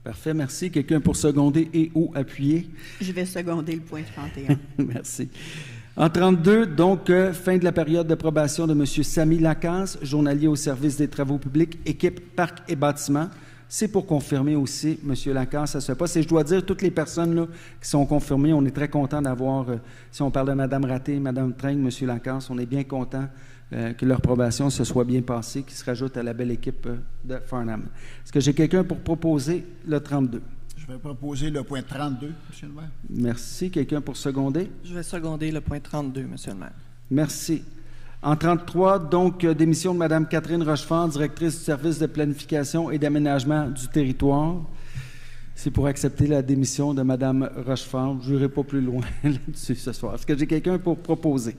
Parfait, merci. Quelqu'un pour seconder et ou appuyer? Je vais seconder le point 31. Merci. En 32, donc, fin de la période de probation de M. Samy Lacasse, journalier au service des travaux publics, équipe Parc et Bâtiments. C'est pour confirmer aussi M. Lacasse à ce poste. Et je dois dire, toutes les personnes là, qui sont confirmées, on est très content d'avoir, si on parle de Mme Raté, Mme Tringle, M. Lacasse, on est bien content que leur probation se soit bien passée, qu'ils se rajoutent à la belle équipe de Farnham. Est-ce que j'ai quelqu'un pour proposer le 32? Je vais proposer le point 32, Monsieur le maire. Merci. Quelqu'un pour seconder? Je vais seconder le point 32, Monsieur le maire. Merci. En 33, donc, démission de Mme Catherine Rochefort, directrice du service de planification et d'aménagement du territoire. C'est pour accepter la démission de Mme Rochefort. Je n'irai pas plus loin là-dessus ce soir. Est-ce que j'ai quelqu'un pour proposer?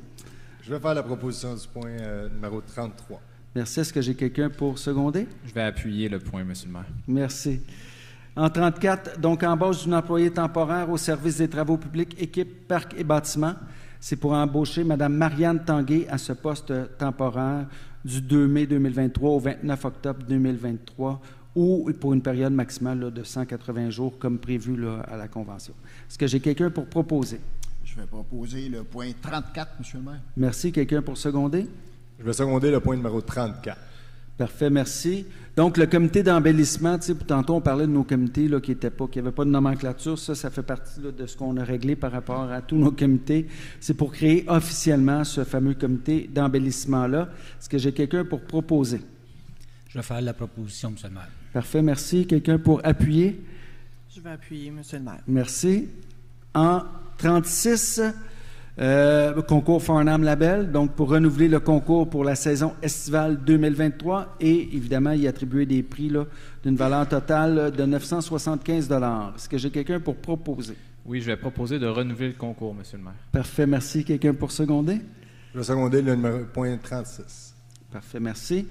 Je vais faire la proposition du point numéro 33. Merci. Est-ce que j'ai quelqu'un pour seconder? Je vais appuyer le point, Monsieur le maire. Merci. En 34, donc, embauche d'un employé temporaire au service des travaux publics, équipe Parc et Bâtiments. C'est pour embaucher Mme Marianne Tanguay à ce poste temporaire du 2 mai 2023 au 29 octobre 2023 ou pour une période maximale là, de 180 jours comme prévu là, à la Convention. Est-ce que j'ai quelqu'un pour proposer? Je vais proposer le point 34, Monsieur le maire. Merci. Quelqu'un pour seconder? Je vais seconder le point numéro 34. Parfait, merci. Donc, le comité d'embellissement, tu sais, tantôt, on parlait de nos comités là, qui n'avaient pas de nomenclature. Ça fait partie là, de ce qu'on a réglé par rapport à tous nos comités. C'est pour créer officiellement ce fameux comité d'embellissement-là. Est-ce que j'ai quelqu'un pour proposer? Je vais faire la proposition, M. le maire. Parfait, merci. Quelqu'un pour appuyer? Je vais appuyer, Monsieur le maire. Merci. En 36, concours Farnham Label, donc pour renouveler le concours pour la saison estivale 2023 et évidemment y attribuer des prix là, d'une valeur totale de 975 $. Est-ce que j'ai quelqu'un pour proposer? Oui, je vais proposer de renouveler le concours, Monsieur le maire. Parfait, merci. Quelqu'un pour seconder? Je vais seconder le point 36. Parfait, merci.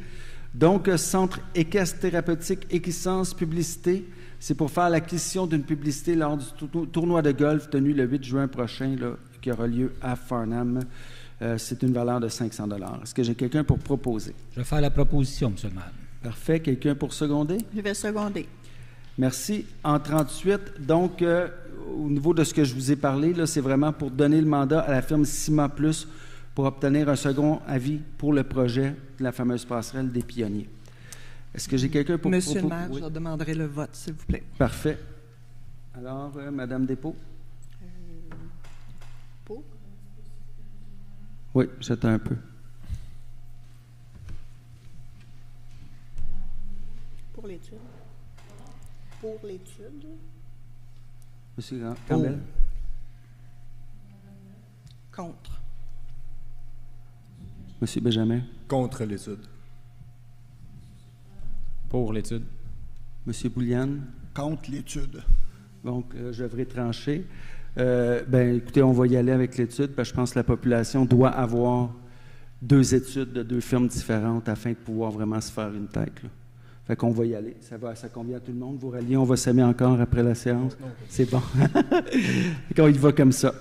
Donc, Centre équestre thérapeutique Équisance Publicité, c'est pour faire l'acquisition d'une publicité lors du tournoi de golf tenu le 8 juin prochain, là, qui aura lieu à Farnham. C'est une valeur de 500 $. Est-ce que j'ai quelqu'un pour proposer? Je vais faire la proposition, M. le maire. Parfait. Quelqu'un pour seconder? Je vais seconder. Merci. En 38, donc, au niveau de ce que je vous ai parlé, là, c'est vraiment pour donner le mandat à la firme Cima Plus pour obtenir un second avis pour le projet de la fameuse passerelle des pionniers. Est-ce que j'ai quelqu'un pour Monsieur le proposer? maire, Oui. je demanderai le vote, s'il vous plaît. Parfait. Alors, Madame Despaux? Pour? Oui, j'attends un peu. Pour l'étude. Pour l'étude. Monsieur Campbell? Contre. Monsieur Benjamin? Contre l'étude. Pour l'étude. Monsieur Boulian? Contre l'étude. Donc, je devrais trancher. Écoutez, on va y aller avec l'étude, parce que je pense que la population doit avoir 2 études de 2 firmes différentes afin de pouvoir vraiment se faire une tête. Là. Fait qu'on va y aller. Ça convient à tout le monde. Vous ralliez, on va s'aimer encore après la séance. C'est bon. Quand il va comme ça.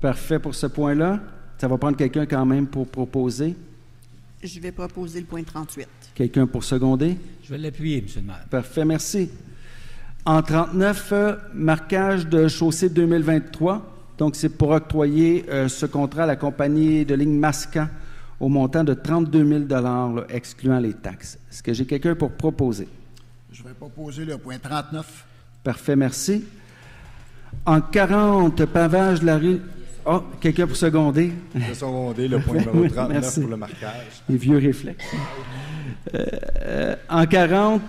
Parfait pour ce point-là. Ça va prendre quelqu'un quand même pour proposer. Je vais proposer le point 38. Quelqu'un pour seconder? Je vais l'appuyer, M. le maire. Parfait, merci. En 39, marquage de chaussée 2023. Donc, c'est pour octroyer ce contrat à la compagnie de ligne Mascan au montant de 32 000 $, là, excluant les taxes. Est-ce que j'ai quelqu'un pour proposer? Je vais proposer le point 39. Parfait, merci. En 40, pavage de la rue... Oh, quelqu'un pour seconder? Je vais seconder le point numéro 39 Merci. pour le marquage. Les vieux réflexes. En 40,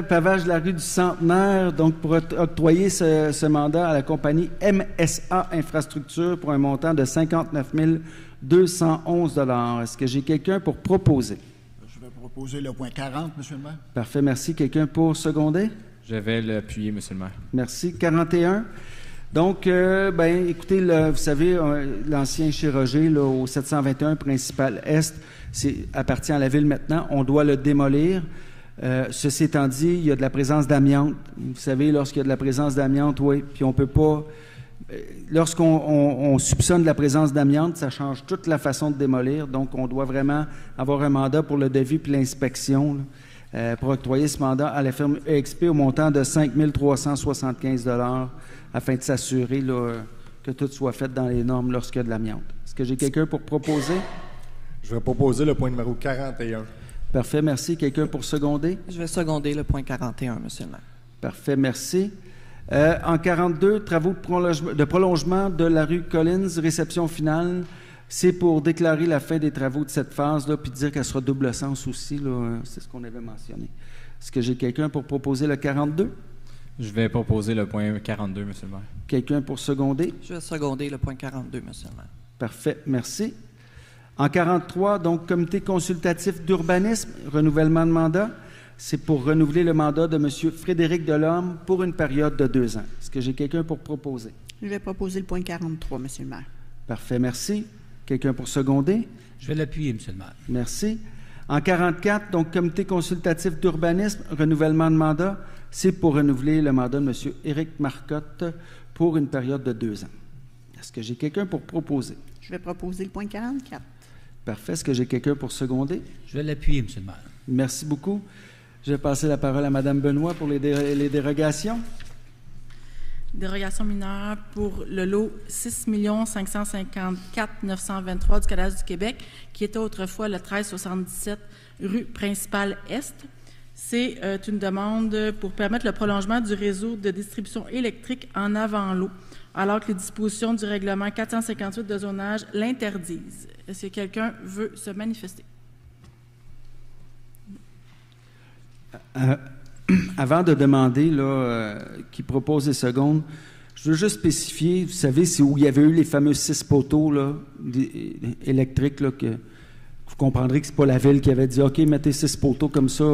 pavage de la rue du Centenaire, donc pour octroyer ce mandat à la compagnie MSA Infrastructure pour un montant de 59 211 $. Est-ce que j'ai quelqu'un pour proposer? Je vais proposer le point 40, Monsieur le maire. Parfait, merci. Quelqu'un pour seconder? Je vais l'appuyer, Monsieur le maire. Merci. 41. Donc, écoutez, vous savez, l'ancien chez Roger, là, au 721 principal Est, appartient à la ville maintenant. On doit le démolir. Ceci étant dit, il y a de la présence d'amiante. Vous savez, lorsqu'il y a de la présence d'amiante, oui, puis on peut pas... Lorsqu'on soupçonne de la présence d'amiante, ça change toute la façon de démolir. Donc, on doit vraiment avoir un mandat pour le devis puis l'inspection pour octroyer ce mandat à la firme EXP au montant de 5 375 $ afin de s'assurer que tout soit fait dans les normes lorsqu'il y a de l'amiante. Est-ce que j'ai quelqu'un pour proposer? Je vais proposer le point numéro 41. Parfait, merci. Quelqu'un pour seconder? Je vais seconder le point 41, Monsieur le maire. Parfait, merci. En 42, travaux de prolongement de la rue Collins, réception finale. C'est pour déclarer la fin des travaux de cette phase-là, puis dire qu'elle sera double sens aussi. Là, c'est ce qu'on avait mentionné. Est-ce que j'ai quelqu'un pour proposer le 42? Je vais proposer le point 42, Monsieur le maire. Quelqu'un pour seconder? Je vais seconder le point 42, Monsieur le maire. Parfait, merci. En 43, donc, comité consultatif d'urbanisme, renouvellement de mandat. C'est pour renouveler le mandat de M. Frédéric Delorme pour une période de 2 ans. Est-ce que j'ai quelqu'un pour proposer? Je vais proposer le point 43, Monsieur le maire. Parfait, merci. Quelqu'un pour seconder? Je vais l'appuyer, Monsieur le maire. Merci. En 44, donc, comité consultatif d'urbanisme, renouvellement de mandat. C'est pour renouveler le mandat de M. Éric Marcotte pour une période de 2 ans. Est-ce que j'ai quelqu'un pour proposer? Je vais proposer le point 44. Parfait. Est-ce que j'ai quelqu'un pour seconder? Je vais l'appuyer, Monsieur le maire. Merci beaucoup. Je vais passer la parole à Mme Benoît pour les dérogations. Dérogation mineure pour le lot 6 554 923 du cadastre du Québec, qui était autrefois le 1377 rue principale Est. C'est une demande pour permettre le prolongement du réseau de distribution électrique en avant-lot, alors que les dispositions du règlement 458 de zonage l'interdisent. Est-ce que quelqu'un veut se manifester? Avant de demander qui propose les secondes, je veux juste spécifier, vous savez, c'est où il y avait eu les fameux 6 poteaux là, électriques, là, que vous comprendrez que ce n'est pas la ville qui avait dit « OK, mettez 6 poteaux comme ça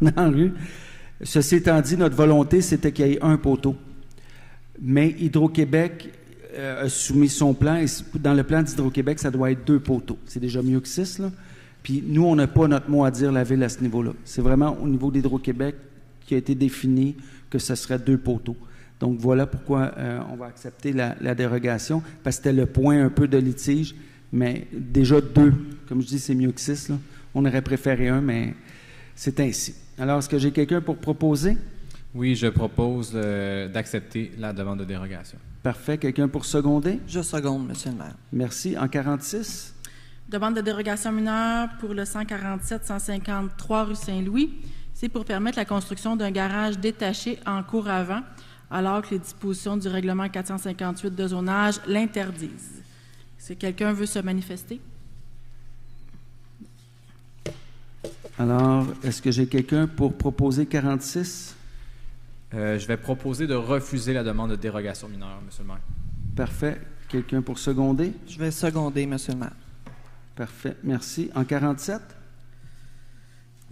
dans la rue ». Ceci étant dit, notre volonté, c'était qu'il y ait un poteau. Mais Hydro-Québec a soumis son plan, et dans le plan d'Hydro-Québec, ça doit être 2 poteaux. C'est déjà mieux que 6, là. Puis nous, on n'a pas notre mot à dire, la ville, à ce niveau-là. C'est vraiment au niveau d'Hydro-Québec qui a été défini que ce serait 2 poteaux. Donc, voilà pourquoi on va accepter la dérogation, parce que c'était le point un peu de litige, mais déjà 2, comme je dis, c'est mieux que 6, là. On aurait préféré 1, mais c'est ainsi. Alors, est-ce que j'ai quelqu'un pour proposer? Oui, je propose d'accepter la demande de dérogation. Parfait. Quelqu'un pour seconder? Je seconde, Monsieur le maire. Merci. En 46? Demande de dérogation mineure pour le 147-153 rue Saint-Louis. C'est pour permettre la construction d'un garage détaché en cour avant, alors que les dispositions du règlement 458 de zonage l'interdisent. Est-ce que quelqu'un veut se manifester? Alors, est-ce que j'ai quelqu'un pour proposer 46? Je vais proposer de refuser la demande de dérogation mineure, Monsieur le maire. Parfait. Quelqu'un pour seconder? Je vais seconder, Monsieur le maire. Parfait. Merci. En 47?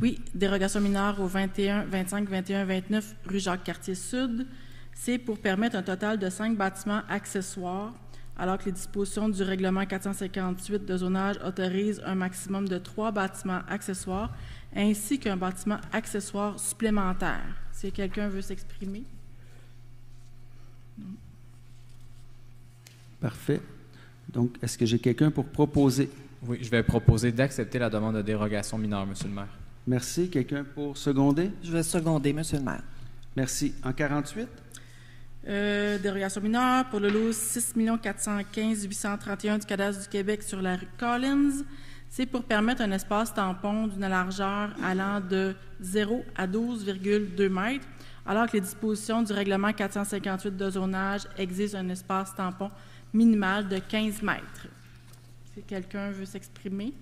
Oui, dérogation mineure au 21, 25, 21, 29 rue Jacques-Cartier-Sud. C'est pour permettre un total de 5 bâtiments accessoires, alors que les dispositions du règlement 458 de zonage autorisent un maximum de 3 bâtiments accessoires, ainsi qu'un bâtiment accessoire supplémentaire. Si quelqu'un veut s'exprimer. Parfait. Donc, est-ce que j'ai quelqu'un pour proposer? Oui, je vais proposer d'accepter la demande de dérogation mineure, Monsieur le maire. Merci. Quelqu'un pour seconder? Je vais seconder, Monsieur le maire. Merci. En 48? Dérogation mineure pour le lot 6 415 831 du cadastre du Québec sur la rue Collins. C'est pour permettre un espace tampon d'une largeur allant de 0 à 12,2 mètres, alors que les dispositions du règlement 458 de zonage exigent un espace tampon minimal de 15 mètres. Si quelqu'un veut s'exprimer.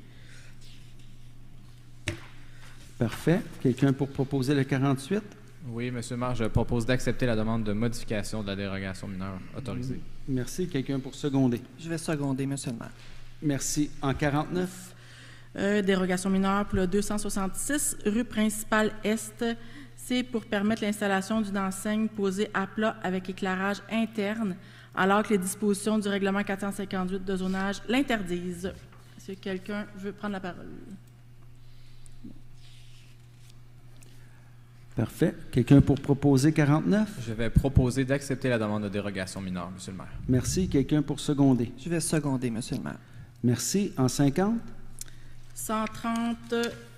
Parfait. Quelqu'un pour proposer le 48? Oui, Monsieur le maire, je propose d'accepter la demande de modification de la dérogation mineure autorisée. Merci. Quelqu'un pour seconder? Je vais seconder, Monsieur le maire. Merci. En 49? Dérogation mineure pour le 266 rue principale Est. C'est pour permettre l'installation d'une enseigne posée à plat avec éclairage interne, alors que les dispositions du règlement 458 de zonage l'interdisent. Est-ce que quelqu'un veut prendre la parole? Parfait. Quelqu'un pour proposer 49? Je vais proposer d'accepter la demande de dérogation mineure, Monsieur le maire. Merci. Quelqu'un pour seconder? Je vais seconder, Monsieur le maire. Merci. En 50? 130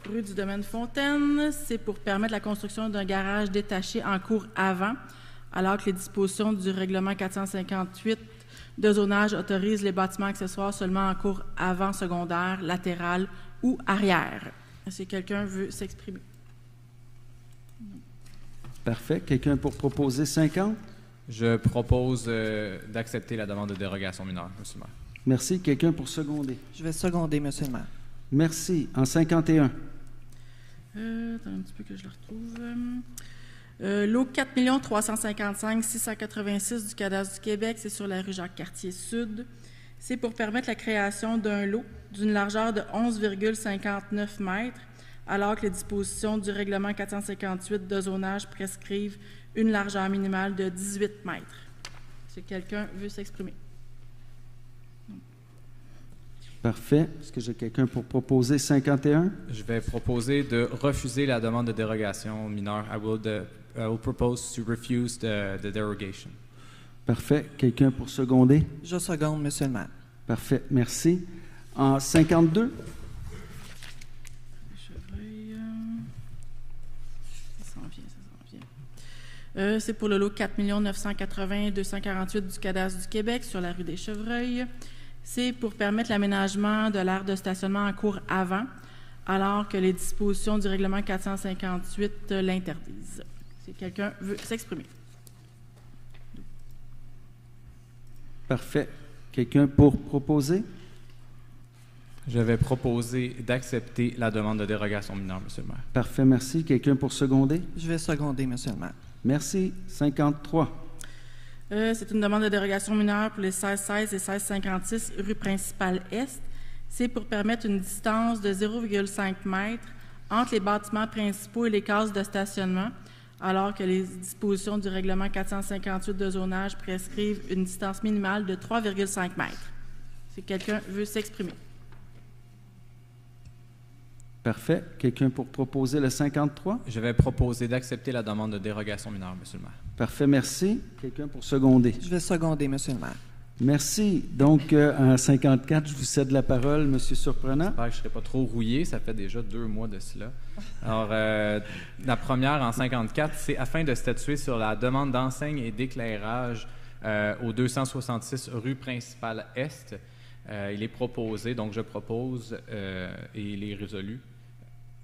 rue du Domaine Fontaine, c'est pour permettre la construction d'un garage détaché en cours avant, alors que les dispositions du règlement 458 de zonage autorisent les bâtiments accessoires seulement en cours avant, secondaire, latéral ou arrière. Est-ce que quelqu'un veut s'exprimer? Parfait. Quelqu'un pour proposer 50? Je propose d'accepter la demande de dérogation mineure, Monsieur le maire. Merci. Quelqu'un pour seconder? Je vais seconder, Monsieur le maire. Merci. En 51? Attends un petit peu que je le retrouve. Lot 4 355 686 du cadastre du Québec, c'est sur la rue Jacques-Cartier Sud. C'est pour permettre la création d'un lot d'une largeur de 11,59 mètres, alors que les dispositions du règlement 458 de zonage prescrivent une largeur minimale de 18 mètres. Si quelqu'un veut s'exprimer. Parfait. Est-ce que j'ai quelqu'un pour proposer 51? Je vais proposer de refuser la demande de dérogation mineure. I will propose to refuse the derogation. Parfait. Quelqu'un pour seconder? Je seconde, Monsieur le maire. Parfait. Merci. En 52? Chevreuil, ça s'en vient. C'est pour le lot 4 980 248 du cadastre du Québec sur la rue des Chevreuils. C'est pour permettre l'aménagement de l'aire de stationnement en cours avant, alors que les dispositions du règlement 458 l'interdisent. Si quelqu'un veut s'exprimer. Parfait. Quelqu'un pour proposer? Je vais proposer d'accepter la demande de dérogation mineure, Monsieur le maire. Parfait. Merci. Quelqu'un pour seconder? Je vais seconder, Monsieur le maire. Merci. 53. C'est une demande de dérogation mineure pour les 1616 et 1656 rue principale Est. C'est pour permettre une distance de 0,5 m entre les bâtiments principaux et les cases de stationnement, alors que les dispositions du règlement 458 de zonage prescrivent une distance minimale de 3,5 m. Si quelqu'un veut s'exprimer. Parfait. Quelqu'un pour proposer le 53? Je vais proposer d'accepter la demande de dérogation mineure, Monsieur le maire. Parfait. Merci. Quelqu'un pour seconder? Je vais seconder, Monsieur le maire. Merci. Donc, en 54, je vous cède la parole, Monsieur Surprenant. J'espère que je ne serai pas trop rouillé. Ça fait déjà 2 mois de cela. Alors, la première, en 54, c'est afin de statuer sur la demande d'enseigne et d'éclairage au 266 rue principale Est. Il est proposé, donc je propose, et il est résolu,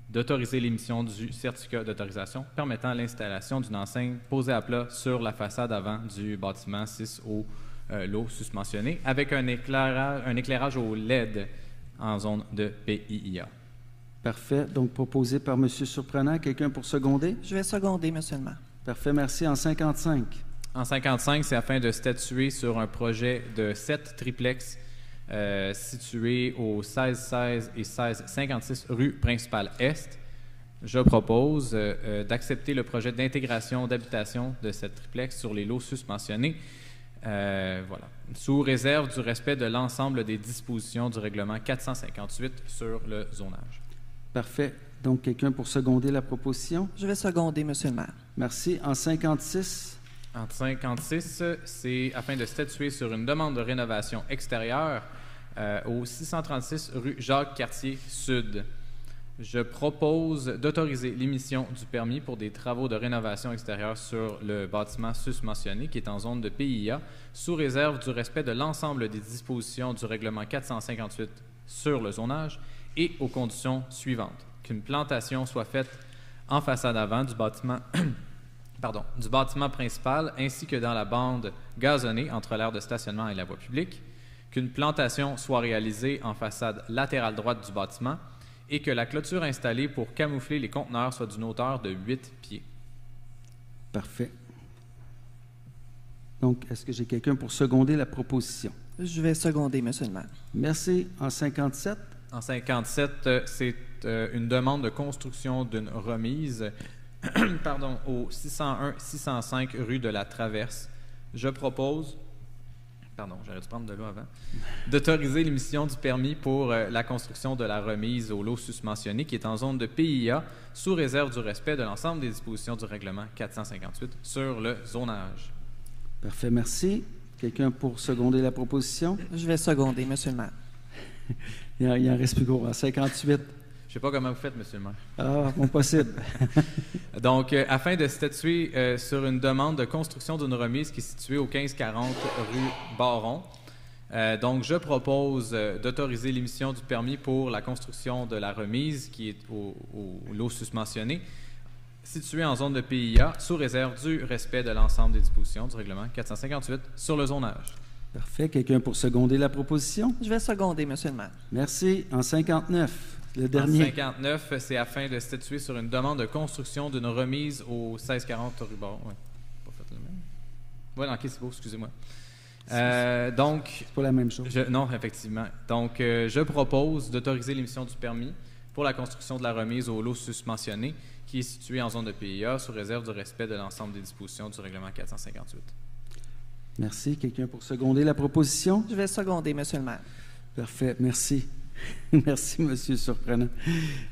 d'autoriser l'émission du certificat d'autorisation permettant l'installation d'une enseigne posée à plat sur la façade avant du bâtiment 6 au lot susmentionné, avec un éclairage au LED en zone de PIIA. Parfait. Donc, proposé par M. Surprenant. Quelqu'un pour seconder? Je vais seconder, Monsieur le maire. Parfait. Merci. En 55. En 55, c'est afin de statuer sur un projet de 7 triplex situés au 1616 et 1656 rue principale Est. Je propose d'accepter le projet d'intégration d'habitation de cette triplex sur les lots susmentionnés, voilà, sous réserve du respect de l'ensemble des dispositions du règlement 458 sur le zonage. Parfait. Donc, quelqu'un pour seconder la proposition? Je vais seconder, Monsieur le maire. Merci. En 56. En 56, c'est afin de statuer sur une demande de rénovation extérieure au 636 rue Jacques-Cartier Sud. Je propose d'autoriser l'émission du permis pour des travaux de rénovation extérieure sur le bâtiment susmentionné qui est en zone de PIA, sous réserve du respect de l'ensemble des dispositions du règlement 458 sur le zonage et aux conditions suivantes. Qu'une plantation soit faite en façade avant du bâtiment du bâtiment principal ainsi que dans la bande gazonnée entre l'aire de stationnement et la voie publique, qu'une plantation soit réalisée en façade latérale droite du bâtiment et que la clôture installée pour camoufler les conteneurs soit d'une hauteur de 8 pieds. Parfait. Donc, est-ce que j'ai quelqu'un pour seconder la proposition? Je vais seconder, Monsieur le maire. Merci. En 57. En 57, c'est une demande de construction d'une remise au 601-605 rue de la Traverse. Je propose Pardon, j'aurais dû prendre de l'eau avant. D'autoriser l'émission du permis pour la construction de la remise au lot susmentionné qui est en zone de PIA sous réserve du respect de l'ensemble des dispositions du règlement 458 sur le zonage. Parfait, merci. Quelqu'un pour seconder la proposition? Je vais seconder, Monsieur le maire. Il en reste plus gros. 58. Je ne sais pas comment vous faites, Monsieur le maire. Ah, bon possible. Donc, afin de statuer sur une demande de construction d'une remise qui est située au 1540 rue Baron, donc je propose d'autoriser l'émission du permis pour la construction de la remise qui est au lot susmentionné, située en zone de PIA, sous réserve du respect de l'ensemble des dispositions du règlement 458 sur le zonage. Parfait. Quelqu'un pour seconder la proposition? Je vais seconder, Monsieur le maire. Merci. En 59. Le dernier. En 59, c'est afin de statuer sur une demande de construction d'une remise au 1640 rue Baron. Oui, pas fait le même. Oui, ok, c'est beau, excusez-moi. Donc, C'est pas la même chose. non, effectivement. Donc, je propose d'autoriser l'émission du permis pour la construction de la remise au lot susmentionné qui est situé en zone de PIA sous réserve du respect de l'ensemble des dispositions du règlement 458. Merci. Quelqu'un pour seconder la proposition? Je vais seconder, Monsieur le maire. Parfait. Merci. Merci, Monsieur Surprenant.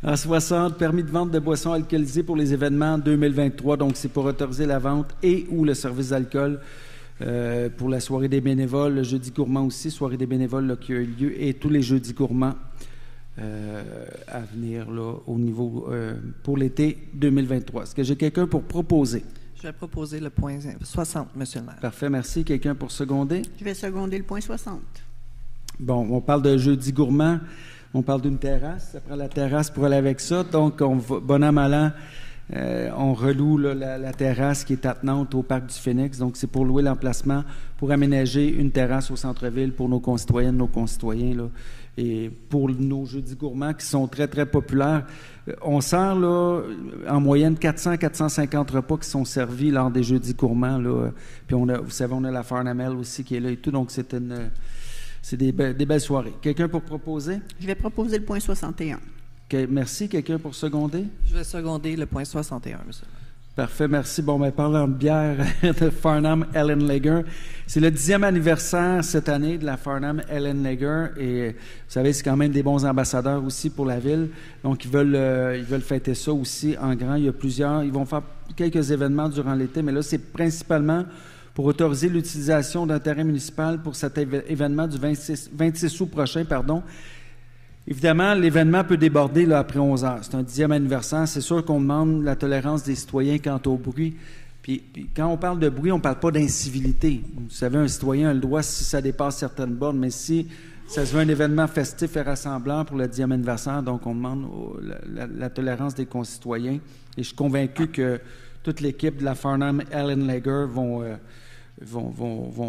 En 60, permis de vente de boissons alcoolisées pour les événements 2023. Donc, c'est pour autoriser la vente et ou le service d'alcool pour la soirée des bénévoles, le jeudi gourmand aussi, soirée des bénévoles là, qui a eu lieu, et tous les jeudis gourmands à venir là, au niveau pour l'été 2023. Est-ce que j'ai quelqu'un pour proposer? Je vais proposer le point 60, Monsieur le maire. Parfait, merci. Quelqu'un pour seconder? Je vais seconder le point 60. Bon, on parle de jeudi gourmand, on parle d'une terrasse, ça prend la terrasse pour aller avec ça, donc on va, bon an, mal an, on reloue là, la terrasse qui est attenante au Parc du Phénix, donc c'est pour louer l'emplacement, pour aménager une terrasse au centre-ville pour nos concitoyennes, nos concitoyens, là, et pour nos jeudis gourmands qui sont très, très populaires. On sert là, en moyenne 400-450 repas qui sont servis lors des jeudis gourmands, là. Puis on a, vous savez, on a la Farnamel aussi qui est là et tout, donc c'est des belles soirées. Quelqu'un pour proposer? Je vais proposer le point 61. Merci. Quelqu'un pour seconder? Je vais seconder le point 61, Monsieur le maire. Parfait, merci. Bon, ben, parlant de bière de Farnham Ellen Lager, c'est le 10e anniversaire cette année de la Farnham Ellen Lager et vous savez, c'est quand même des bons ambassadeurs aussi pour la ville. Donc, ils veulent fêter ça aussi en grand. Il y a plusieurs, ils vont faire quelques événements durant l'été, mais là, c'est principalement pour autoriser l'utilisation d'un terrain municipal pour cet événement du 26 août prochain, pardon. Évidemment, l'événement peut déborder là, après 11 heures. C'est un 10e anniversaire. C'est sûr qu'on demande la tolérance des citoyens quant au bruit. Puis quand on parle de bruit, on ne parle pas d'incivilité. Vous savez, un citoyen a le droit si ça dépasse certaines bornes, mais si ça se veut un événement festif et rassemblant pour le 10e anniversaire, donc on demande la tolérance des concitoyens. Et je suis convaincu que toute l'équipe de la Farnham Ellen Lager vont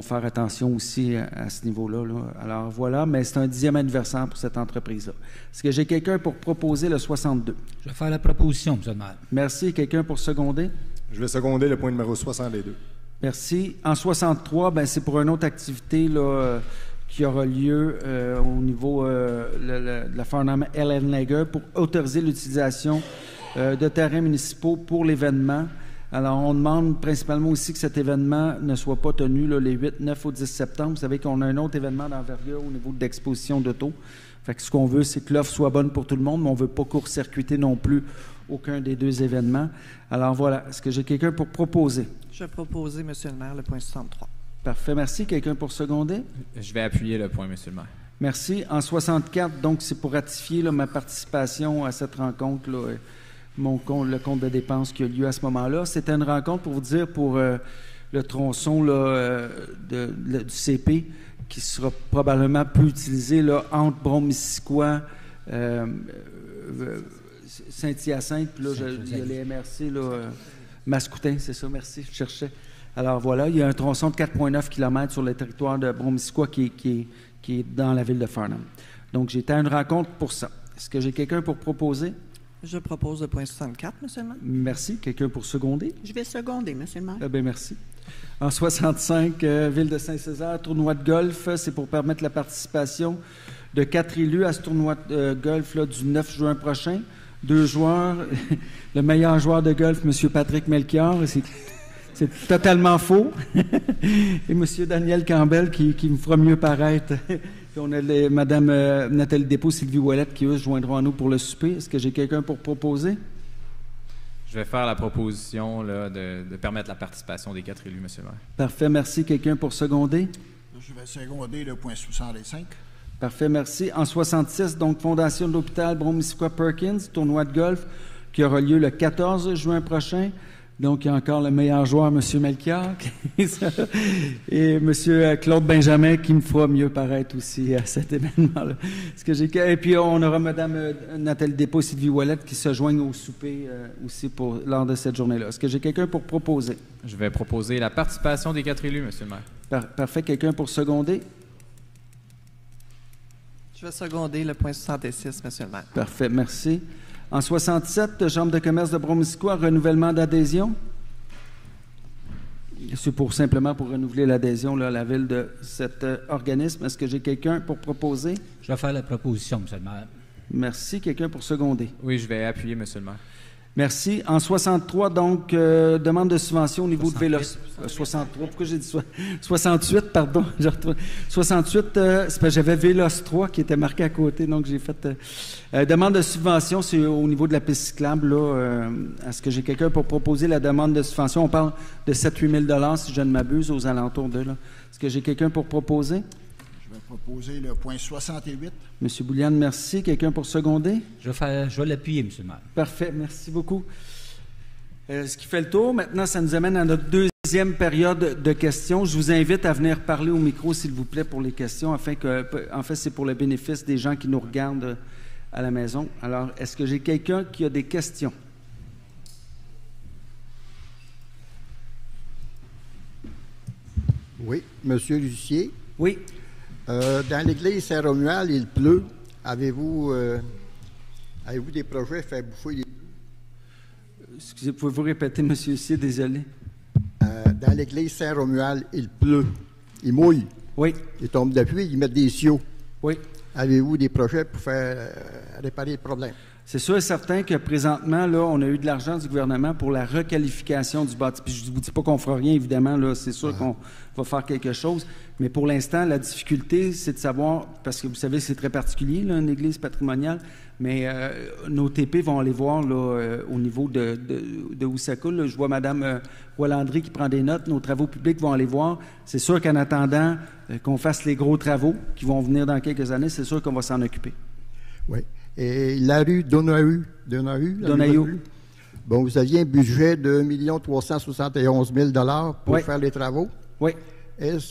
faire attention aussi à ce niveau-là. Là. Alors voilà, mais c'est un 10e anniversaire pour cette entreprise-là. Est-ce que j'ai quelqu'un pour proposer le 62? Je vais faire la proposition, Monsieur le maire. Merci. Quelqu'un pour seconder? Je vais seconder le point numéro 62. Merci. En 63, ben, c'est pour une autre activité là, qui aura lieu au niveau de la Farnham Ellen Lager pour autoriser l'utilisation de terrains municipaux pour l'événement. Alors, on demande principalement aussi que cet événement ne soit pas tenu là, les 8, 9 ou 10 septembre. Vous savez qu'on a un autre événement d'envergure au niveau d'exposition d'auto. Fait que ce qu'on veut, c'est que l'offre soit bonne pour tout le monde, mais on ne veut pas court-circuiter non plus aucun des deux événements. Alors voilà, est-ce que j'ai quelqu'un pour proposer? Je vais proposer, Monsieur le maire, le point 63. Parfait, merci. Quelqu'un pour seconder? Je vais appuyer le point, Monsieur le maire. Merci. En 64, donc, c'est pour ratifier là, ma participation à cette rencontre, là, le compte de dépenses qui a lieu à ce moment-là. C'était une rencontre, pour vous dire, pour le tronçon là, du CP, qui sera probablement plus utilisé là, entre Brome-Missisquoi, Saint-Hyacinthe, puis là, il y a les MRC, là, Mascoutin, c'est ça, merci, je cherchais. Alors voilà, il y a un tronçon de 4,9 km sur le territoire de Brome-Missisquoi qui est dans la ville de Farnham. Donc, j'étais à une rencontre pour ça. Est-ce que j'ai quelqu'un pour proposer? Je propose le point 64, Monsieur le maire. Merci. Quelqu'un pour seconder? Je vais seconder, Monsieur le maire. Bien, merci. En 65, Ville de Saint-Césaire, tournoi de golf, c'est pour permettre la participation de 4 élus à ce tournoi de golf là, du 9 juin prochain. 2 joueurs, le meilleur joueur de golf, M. Patrick Melchior, C'est totalement faux. Et M. Daniel Campbell qui me fera mieux paraître. Puis on a Mme Nathalie Despaux, Sylvie Ouellette qui, eux, se joindront à nous pour le souper. Est-ce que j'ai quelqu'un pour proposer? Je vais faire la proposition là, de permettre la participation des 4 élus, M. le maire. Parfait, merci. Quelqu'un pour seconder? Je vais seconder le point 65. Parfait, merci. En 66, donc, Fondation de l'hôpital Broome-Missisquoi-Perkins, tournoi de golf qui aura lieu le 14 juin prochain. Donc, il y a encore le meilleur joueur, M. Melchior, et M. Claude Benjamin qui me fera mieux paraître aussi à cet événement-là. Et puis, on aura Mme Nathalie Despaux, Sylvie Ouellette qui se joignent au souper aussi lors de cette journée-là. Est-ce que j'ai quelqu'un pour proposer? Je vais proposer la participation des 4 élus, M. le maire. Parfait. Quelqu'un pour seconder? Je vais seconder le point 66, Monsieur le maire. Parfait, merci. En 67, Chambre de commerce de Broome-Missisquoi, renouvellement d'adhésion. C'est simplement pour renouveler l'adhésion à la ville de cet organisme. Est-ce que j'ai quelqu'un pour proposer? Je vais faire la proposition, M. le maire. Merci. Quelqu'un pour seconder? Oui, je vais appuyer, M. le maire. Merci. En 63, donc, demande de subvention au niveau 68. de Vélos. 63, pourquoi j'ai dit 68, pardon. 68, c'est parce que j'avais Vélos 3 qui était marqué à côté, donc j'ai fait... demande de subvention, c'est au niveau de la piste cyclable, là. Est-ce que j'ai quelqu'un pour proposer la demande de subvention? On parle de 7-8 000 si je ne m'abuse, aux alentours de là. Est-ce que j'ai quelqu'un pour proposer? Je vais proposer le point 68. M. Boulian, merci. Quelqu'un pour seconder? Je vais l'appuyer, M. le maire. Parfait, merci beaucoup. Ce qui fait le tour, maintenant, ça nous amène à notre deuxième période de questions. Je vous invite à venir parler au micro, s'il vous plaît, pour les questions, en fait, c'est pour le bénéfice des gens qui nous regardent à la maison. Alors, est-ce que j'ai quelqu'un qui a des questions? Oui, Monsieur Lucier. Oui. Dans l'église Saint-Romuald, il pleut. Avez-vous des projets faire bouffer les... Excusez, pouvez-vous répéter, M. Lucier, désolé? Dans l'église Saint-Romuald, il pleut. Il mouille. Oui. Il tombe de pluie, ils mettent des siots. Oui. Avez-vous des projets pour faire réparer le problème? C'est sûr et certain que présentement, là, on a eu de l'argent du gouvernement pour la requalification du bâtiment. Puis je ne vous dis pas qu'on ne fera rien, évidemment, là, c'est sûr qu'on va faire quelque chose. Mais pour l'instant, la difficulté, c'est de savoir, parce que vous savez, c'est très particulier, là, une église patrimoniale, mais nos TP vont aller voir là, au niveau de où ça coule. Là. Je vois Mme Rolandry qui prend des notes. Nos travaux publics vont aller voir. C'est sûr qu'en attendant qu'on fasse les gros travaux qui vont venir dans quelques années, c'est sûr qu'on va s'en occuper. Oui. Et la rue Donahue. Bon, vous aviez un budget de 1 371 000 pour faire les travaux. Oui.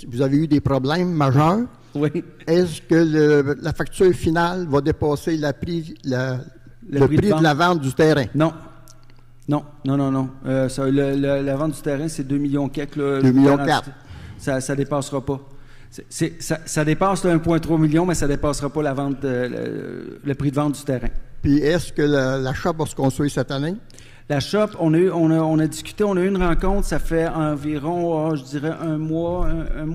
Vous avez eu des problèmes majeurs? Oui. Est-ce que la facture finale va dépasser le prix de la vente du terrain? Non. Non. La vente du terrain, c'est 2 millions quelques. 2 millions 4. Ça ne dépassera pas. Ça dépasse 1,3 million, mais ça ne dépassera pas la vente, le prix de vente du terrain. Puis est-ce que la shop va se construire cette année? La shop, on a discuté, on a eu une rencontre, ça fait environ, je dirais, un mois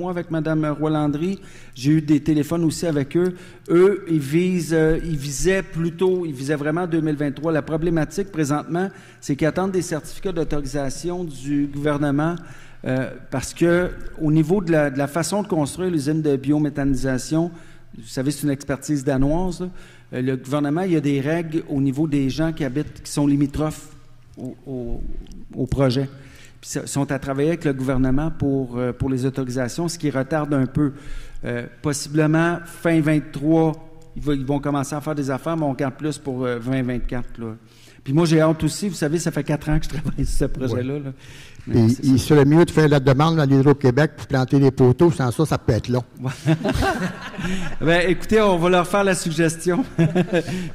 avec Mme Rolandry. J'ai eu des téléphones aussi avec eux. Eux, ils visaient vraiment 2023. La problématique présentement, c'est qu'ils attendent des certificats d'autorisation du gouvernement parce que au niveau de la façon de construire l'usine de biométhanisation, vous savez, c'est une expertise danoise, là. Le gouvernement, il y a des règles au niveau des gens qui sont limitrophes au projet. Puis ils sont à travailler avec le gouvernement pour les autorisations, ce qui retarde un peu. Possiblement, fin 23, ils vont commencer à faire des affaires, mais on regarde plus pour 2024. Là. Puis moi, j'ai hâte aussi. Vous savez, ça fait 4 ans que je travaille sur ce projet-là. Ouais. Là. Il serait mieux de faire la demande à l'Hydro-Québec pour planter des poteaux. Sans ça, ça peut être long. Bien, écoutez, on va leur faire la suggestion.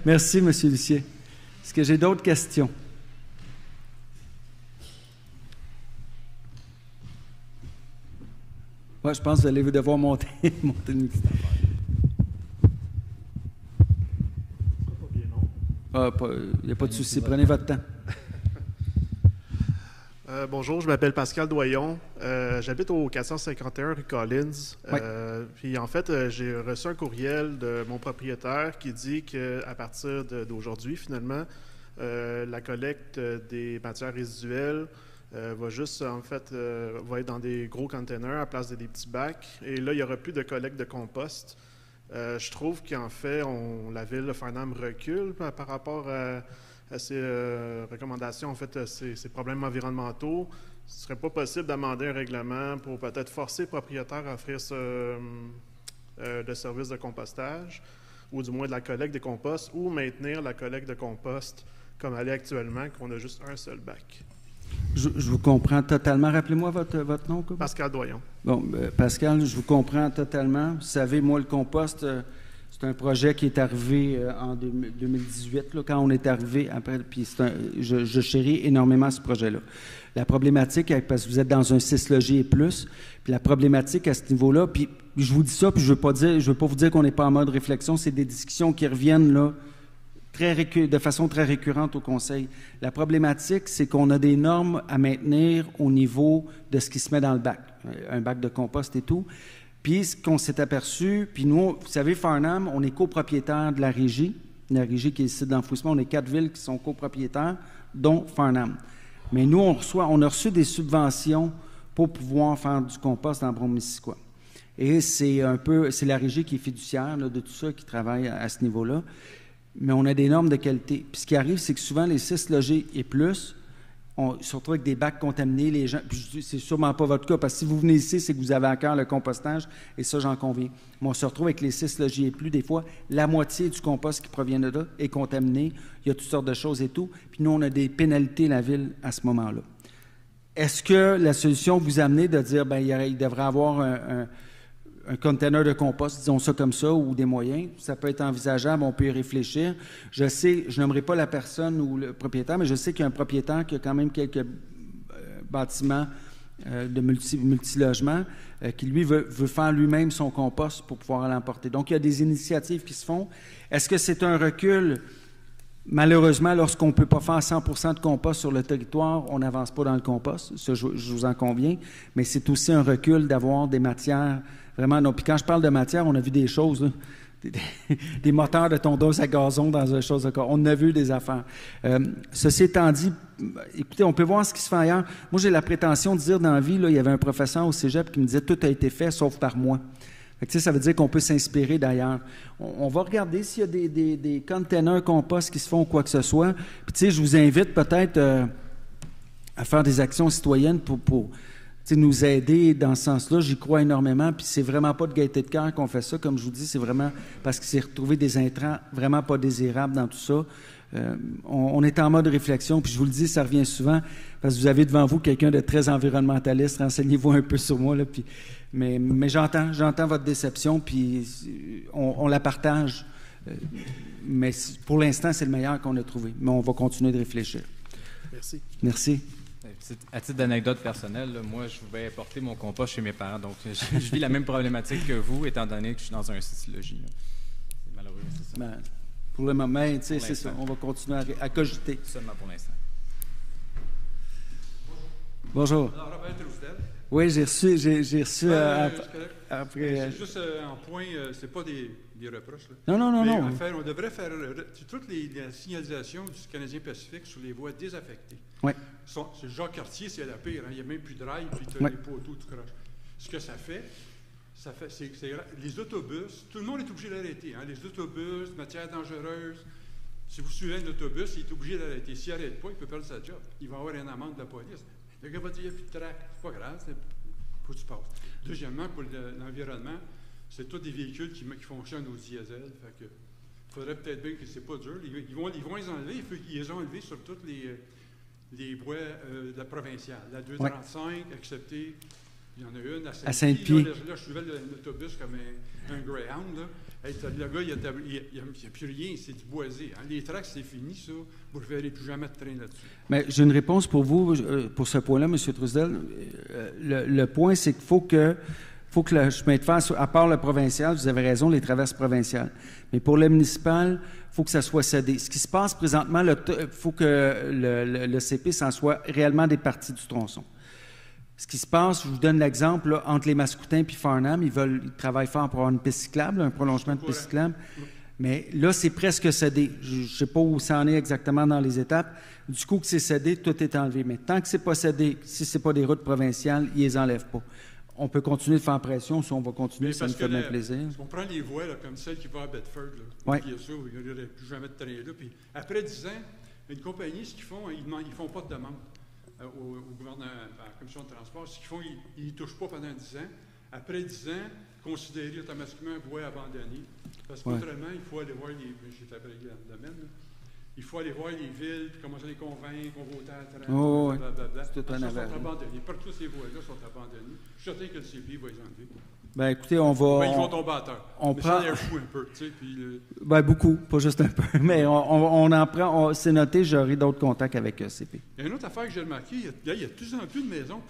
Merci, M. Lucier. Est-ce que j'ai d'autres questions? Oui, je pense que vous allez devoir monter le micro. Il n'y a pas de souci. Prenez votre temps. Bonjour, je m'appelle Pascal Doyon. J'habite au 451 rue Collins. Oui. Puis en fait, j'ai reçu un courriel de mon propriétaire qui dit qu'à partir d'aujourd'hui, finalement, la collecte des matières résiduelles va juste, en fait, va être dans des gros containers à la place des petits bacs. Et là, il n'y aura plus de collecte de compost. Je trouve qu'en fait, la ville de Farnham recule par rapport à ces recommandations, en fait, ces problèmes environnementaux. Ce ne serait pas possible d'amender un règlement pour peut-être forcer le propriétaire à offrir le service de compostage, ou du moins de la collecte des composts, ou maintenir la collecte de compost comme elle est actuellement, qu'on a juste un seul bac. Je vous comprends totalement. Rappelez-moi votre nom. Quoi? Pascal Doyon. Bon, Pascal, je vous comprends totalement. Vous savez, moi, le compost, c'est un projet qui est arrivé en 2018, là, quand on est arrivé après, puis je chéris énormément ce projet-là. La problématique, parce que vous êtes dans un 6 logis et plus, puis la problématique à ce niveau-là, puis je vous dis ça, puis je veux pas vous dire qu'on n'est pas en mode réflexion, c'est des discussions qui reviennent là, de façon très récurrente au Conseil. La problématique, c'est qu'on a des normes à maintenir au niveau de ce qui se met dans le bac, un bac de compost et tout. Puis, ce qu'on s'est aperçu, puis nous, vous savez, Farnham, on est copropriétaire de la régie qui est le site d'enfouissement. On est 4 villes qui sont copropriétaires, dont Farnham. Mais nous, on a reçu des subventions pour pouvoir faire du compost dans Brome-Missisquoi. Et c'est la régie qui est fiduciaire là, de tout ça, qui travaille à ce niveau-là. Mais on a des normes de qualité. Puis ce qui arrive, c'est que souvent, les 6 logés et plus, on se retrouve avec des bacs contaminés. Les gens, puis c'est sûrement pas votre cas, parce que si vous venez ici, c'est que vous avez à cœur le compostage, et ça, j'en conviens. Mais on se retrouve avec les 6 logis et plus. Des fois, la moitié du compost qui provient de là est contaminé. Il y a toutes sortes de choses et tout. Puis nous, on a des pénalités, la ville, à ce moment-là. Est-ce que la solution que vous amenez de dire, bien, il devrait avoir un container de compost, disons ça comme ça, ou des moyens, ça peut être envisageable, on peut y réfléchir. Je sais, je nommerai pas la personne ou le propriétaire, mais je sais qu'il y a un propriétaire qui a quand même quelques bâtiments de multilogements qui, lui, veut faire lui-même son compost pour pouvoir l'emporter. Donc, il y a des initiatives qui se font. Est-ce que c'est un recul? Malheureusement, lorsqu'on ne peut pas faire 100% de compost sur le territoire, on n'avance pas dans le compost. Ça, je vous en conviens. Mais c'est aussi un recul d'avoir des matières vraiment... Non. Puis quand je parle de matière, on a vu des choses, là, des moteurs de tondeuse à gazon dans une chose de corps. On a vu des affaires. Ceci étant dit, écoutez, on peut voir ce qui se fait ailleurs. Moi, j'ai la prétention de dire dans la vie, là, il y avait un professeur au cégep qui me disait « Tout a été fait, sauf par moi ». Ça veut dire qu'on peut s'inspirer d'ailleurs. On va regarder s'il y a des containers compost qui se font ou quoi que ce soit. Puis, je vous invite peut-être à faire des actions citoyennes pour nous aider dans ce sens-là. J'y crois énormément. Puis, c'est vraiment pas de gaieté de cœur qu'on fait ça. Comme je vous dis, c'est vraiment parce qu'il s'est retrouvé des intrants vraiment pas désirables dans tout ça. On est en mode réflexion, puis je vous le dis, ça revient souvent, parce que vous avez devant vous quelqu'un de très environnementaliste. Renseignez-vous un peu sur moi, là, puis, mais j'entends votre déception, puis on la partage. Mais pour l'instant, c'est le meilleur qu'on a trouvé. Mais on va continuer de réfléchir. Merci. Merci. À titre d'anecdote personnelle, là, moi, je vais apporter mon compost chez mes parents. Donc, je vis la même problématique que vous, étant donné que je suis dans un site-logis. C'est malheureux, c'est ça. Pour le moment, c'est ça. On va continuer à cogiter. Seulement pour l'instant. Bonjour. Alors, Raphaël Trousdel. Oui, j'ai reçu après... C'est juste en point, c'est pas des reproches. Non. Là. Mais on devrait faire toutes les signalisations du Canadien Pacifique sur les voies désaffectées. Oui. C'est Jacques Cartier, c'est la pire. Hein. Il n'y a même plus de rails, puis tu as les poteaux, tout croche. Ce que ça fait, c'est les autobus, tout le monde est obligé d'arrêter. Hein. Les autobus, matières dangereuses. Si vous suivez un autobus, il est obligé d'arrêter. S'il n'arrête pas, il peut perdre sa job. Il va avoir une amende de la police. Le gars va dire, il n'y a plus de trac. C'est pas grave, il faut que tu passes. Deuxièmement, pour l'environnement, c'est tous des véhicules qui fonctionnent au diesel. Il faudrait peut-être bien que c'est pas dur. Ils vont les enlever. Ils les ont enlevés sur toutes les voies de la provinciale. La 235, excepté, il y en a une à Saint-Pierre. Là, je suivais l'autobus comme un Greyhound. Là. Hey, le gars, il n'y a plus rien, c'est du boisé. Hein. Les tracks, c'est fini, ça. Vous ne verrez plus jamais de train là-dessus. Mais j'ai une réponse pour vous, pour ce point-là, M. Trousdel. Le point, c'est qu'il faut que le chemin de fer, à part le provincial, vous avez raison, les traverses provinciales. Mais pour le municipal, il faut que ça soit cédé. Ce qui se passe présentement, il faut que le CP s'en soit réellement des parties du tronçon. Ce qui se passe, je vous donne l'exemple, là, entre les Mascoutins et Farnham, ils travaillent fort pour avoir une piste cyclable, un prolongement de piste cyclable. Mais là, c'est presque cédé. Je ne sais pas où ça en est exactement dans les étapes. Du coup, que c'est cédé, tout est enlevé. Mais tant que ce n'est pas cédé, si ce n'est pas des routes provinciales, ils ne les enlèvent pas. On peut continuer de faire pression. Si on va continuer, ça nous fait bien plaisir. On prend les voies là, comme celle qui va à Bedford. Oui. Il y a ça, il n'y aurait plus jamais de train là. Puis après 10 ans, une compagnie, ce qu'ils font, ils ne font pas de demande au gouvernement, à la commission de transport. Ce qu'ils font, ils ne touchent pas pendant 10 ans. Après 10 ans, considérer automatiquement voie abandonnée. Parce qu'autrement, il faut aller voir les... J'ai travaillé dans le domaine, là. Il faut aller voir les villes, puis commencer à les convaincre, qu'on va autant à train, blablabla. C'est tout un sont abandonnés. Partout ces voies-là sont abandonnées. Je suis certain que le CP va les enlever. Ben écoutez, on va... ils vont tomber à terre. Mais ça a l'air fou un peu, tu sais. Puis ben beaucoup, pas juste un peu. Mais on en prend... c'est noté, j'aurai d'autres contacts avec CP. Il y a une autre affaire que j'ai remarqué. Il y a de plus en plus de maisons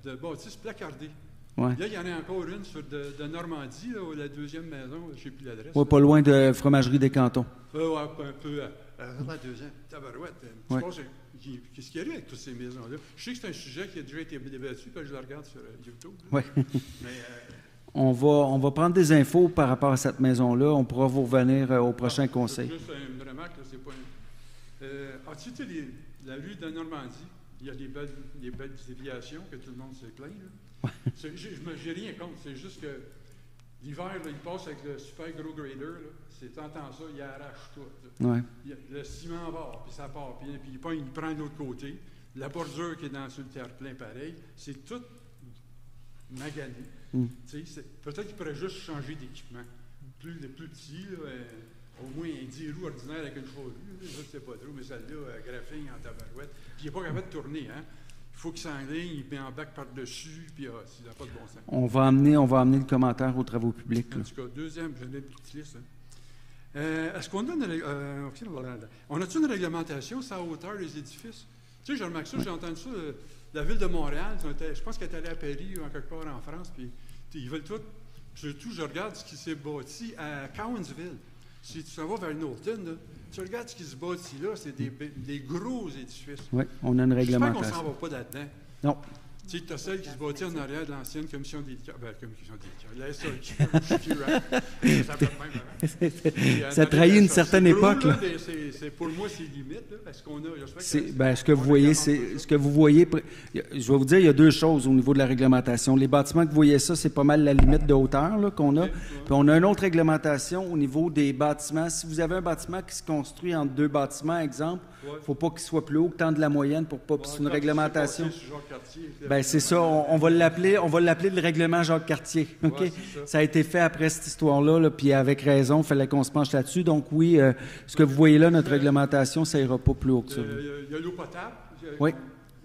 de bâtisses placardées. Ouais. Là, il y en a encore une de Normandie, là, la deuxième maison, je ne sais plus l'adresse. Oui, pas loin de Fromagerie des Cantons. Oui, un peu. La deuxième, tabarouette. Qu'est-ce qu'il y a eu avec toutes ces maisons-là? Je sais que c'est un sujet qui a déjà été débattu, parce que je le regarde sur YouTube. Oui. On va prendre des infos par rapport à cette maison-là. On pourra vous revenir au prochain conseil. Juste une remarque, c'est pas tu sais, la rue de Normandie, il y a des belles déviations que tout le monde se plaint. J'ai rien contre, c'est juste que l'hiver, il passe avec le super gros grader, là. C'est tentant ça, il arrache tout. Ouais. Le ciment part, puis ça part, puis il prend de l'autre côté. La bordure qui est sur le terre-plein, pareil, c'est tout magané. Peut-être qu'il pourrait juste changer d'équipement. Plus petit, là, au moins un 10 roues ordinaire avec une chevaux rue, ça c'est pas trop, mais celle-là, graphing en tabarouette. Puis il n'est pas capable de tourner, hein? Il faut qu'il s'enligne, il met en bac par-dessus, puis ça n'a pas de bon sens. On va amener le commentaire aux travaux publics. En tout cas, deuxième, j'ai une petite liste. Est-ce qu'on donne on a-t-il une réglementation sur la hauteur des édifices? Tu sais, j'ai remarqué ça, j'ai entendu ça, la ville de Montréal, je pense qu'elle est allée à Paris ou en quelque part en France, puis ils veulent tout. Surtout, je regarde ce qui s'est bâti à Cowansville. Si tu s'en vas vers Knowlton, là, tu regardes ce qui se bâtit là, c'est des gros édifices. Oui, on a une réglementation. J'espère qu'on ne s'en va pas là-dedans. Non. Tu sais, tu as celle qui se bâtit en arrière de l'ancienne commission d'éducation. Commission d'éducation, la SAQ. Ça fait même. Ça trahit une certaine époque. Là. Pour moi, c'est limite. Là, parce qu'on a. Ce que vous voyez, je vais vous dire, il y a deux choses au niveau de la réglementation. Les bâtiments que vous voyez ça, c'est pas mal la limite de hauteur là, qu'on a. Puis on a une autre réglementation au niveau des bâtiments. Si vous avez un bâtiment qui se construit entre deux bâtiments, exemple, il ne faut pas qu'il soit plus haut que tant de la moyenne pour pas. C'est une réglementation. Ben, c'est ça, on va l'appeler le règlement Jacques-Cartier. Okay? Ouais, ça a été fait après cette histoire-là, là, puis avec raison, il fallait qu'on se penche là-dessus. Donc oui, ce que vous voyez là, notre réglementation, ça ira pas plus haut que ça. Il y a l'eau potable. Oui.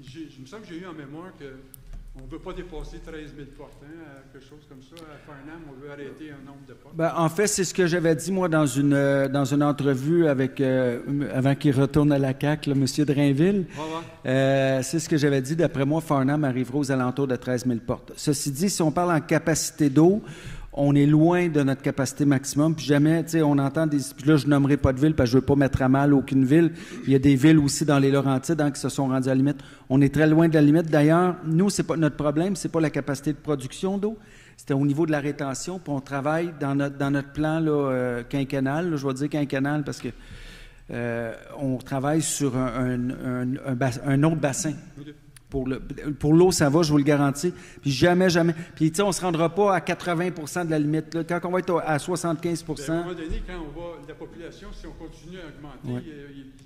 Il me semble que j'ai eu en mémoire qu'on ne veut pas dépasser 13 000 portes, hein, quelque chose comme ça. À Farnham, on veut arrêter un nombre de portes. Ben, en fait, c'est ce que j'avais dit, moi, dans une entrevue avec, avant qu'il retourne à la CAQ, M. Drainville. C'est ce que j'avais dit. D'après moi, Farnham arrivera aux alentours de 13 000 portes. Ceci dit, si on parle en capacité d'eau, on est loin de notre capacité maximum. Puis jamais, tu sais, on entend des... Puis là, je nommerai pas de ville parce que je veux pas mettre à mal aucune ville. Il y a des villes aussi dans les Laurentides qui se sont rendues à la limite. On est très loin de la limite. D'ailleurs, nous, c'est pas notre problème, c'est pas la capacité de production d'eau. C'était au niveau de la rétention. Puis on travaille dans notre plan là, quinquennal. Là, je vais dire quinquennal parce que on travaille sur un autre bassin. Pour l'eau, ça va, je vous le garantis. Puis jamais. Puis, tu sais, on ne se rendra pas à 80 % de la limite. Là. Quand on va être à 75 %. À un moment donné, quand la population, si on continue à augmenter,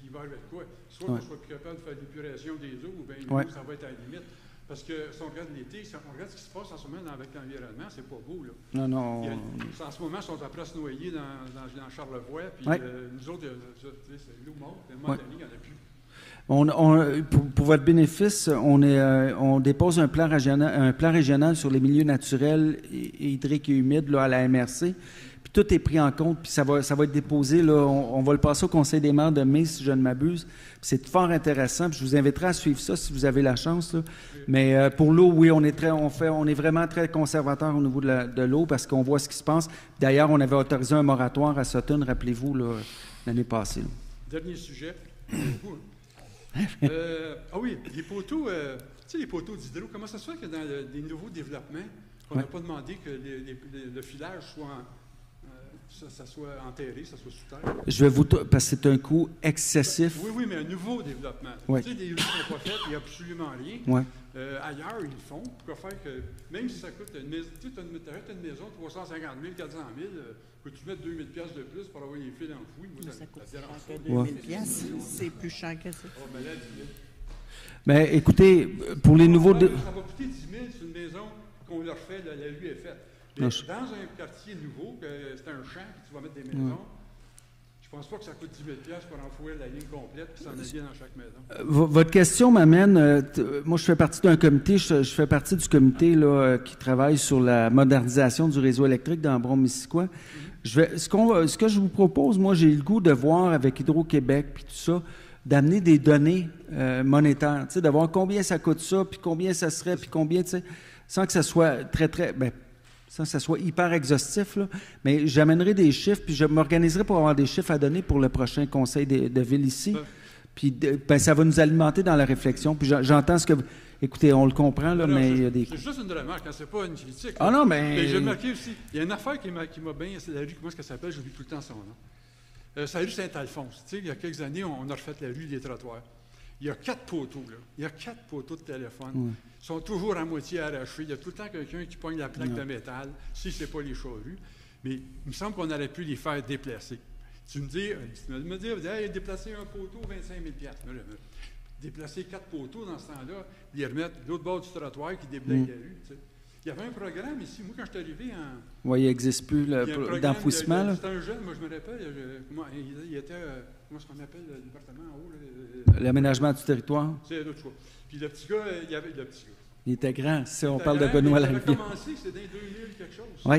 il va arriver quoi? Soit qu'on soit plus capable de faire l'épuration des eaux, ou bien ça va être à la limite. Parce que si on regarde l'été, si on regarde ce qui se passe en ce moment avec l'environnement, c'est pas beau. Là. Non. En ce moment, ils sont après à se noyer dans Charlevoix. Puis nous autres, c'est l'eau morte. À un moment donné, il n'y en a plus. Pour votre bénéfice, on dépose un plan régional sur les milieux naturels, hydriques et humides là, à la MRC. Puis tout est pris en compte, puis ça va être déposé. Là, on va le passer au Conseil des maires de mai, si je ne m'abuse. C'est fort intéressant. Puis je vous inviterai à suivre ça si vous avez la chance. Là. Mais pour l'eau, oui, on est vraiment très conservateur au niveau de l'eau parce qu'on voit ce qui se passe. D'ailleurs, on avait autorisé un moratoire à Sutton, rappelez-vous, là, l'année passée. Là. Dernier sujet. Oui, les poteaux, tu sais, les poteaux d'hydro, comment ça se fait que dans les nouveaux développements, on n'a pas demandé que le filage ça soit enterré, ça soit sous terre. Je vais parce que c'est un coût excessif. Oui, mais un nouveau développement. Oui. Tu sais, des rues qui ne sont pas faites, il n'y a absolument rien. Oui. Ailleurs, ils le font. Pourquoi faire que, même si ça coûte une maison, tu as une maison de 350 000, 400 000, peux-tu mettre 2 000 $ de plus pour avoir les fils enfouis? Moi, Ça coûte dérange cher pas. que 2 000 $. C'est plus cher que ça. Oh, ben là, 10 000. Mais écoutez, pour les nouveaux... Ça va coûter 10 000 sur une maison qu'on leur fait, la rue est faite. Mais dans un quartier nouveau, que c'est un champ, puis tu vas mettre des maisons, je pense pas que ça coûte 10 000 $ pour enfouir la ligne complète, puis s'en aller dans chaque maison. Votre question m'amène... moi, je fais partie d'un comité, je fais partie du comité là, qui travaille sur la modernisation du réseau électrique dans Brome-Missisquoi. Ce que je vous propose, moi, j'ai le goût de voir avec Hydro-Québec, puis tout ça, d'amener des données monétaires, tu sais, de voir combien ça coûte ça, puis combien ça serait, puis combien, tu sais, sans que ça soit sans que ça soit hyper exhaustif, là, mais j'amènerai des chiffres, puis je m'organiserai pour avoir des chiffres à donner pour le prochain conseil de ville ici, puis ça va nous alimenter dans la réflexion, puis j'entends ce que... Écoutez, on le comprend, là, mais il y a des... C'est juste une remarque, hein, c'est pas une critique. Ah non, mais... j'ai remarqué aussi, il y a une affaire qui m'a bien... C'est la rue, comment est-ce qu'elle s'appelle? J'oublie tout le temps son nom. C'est la rue Saint-Alphonse. Tu sais, il y a quelques années, on a refait la rue des trottoirs. Il y a 4 poteaux, là. Il y a 4 poteaux de téléphone. Ils sont toujours à moitié arrachés. Il y a tout le temps quelqu'un qui pogne la plaque de métal, si ce n'est pas les charrues. Mais il me semble qu'on aurait pu les faire déplacer. Tu me dis, hey, déplacer un poteau, 25 000 $. Déplacer 4 poteaux dans ce temps-là, les remettre de l'autre bord du trottoir qui déblaye la rue. Tu sais. Il y avait un programme ici. Moi, quand je suis arrivé en... Oui, il n'existe plus d'enfouissement. C'était un jeune, moi, je me rappelle. Il était... comment est-ce qu'on appelle le département en haut? L'aménagement du territoire. C'est l'autre chose. Puis le petit gars, il y avait le petit gars. Il était grand, si on parle de Benoît Larivière. Il a commencé, c'était dans les 2000 quelque chose. Oui.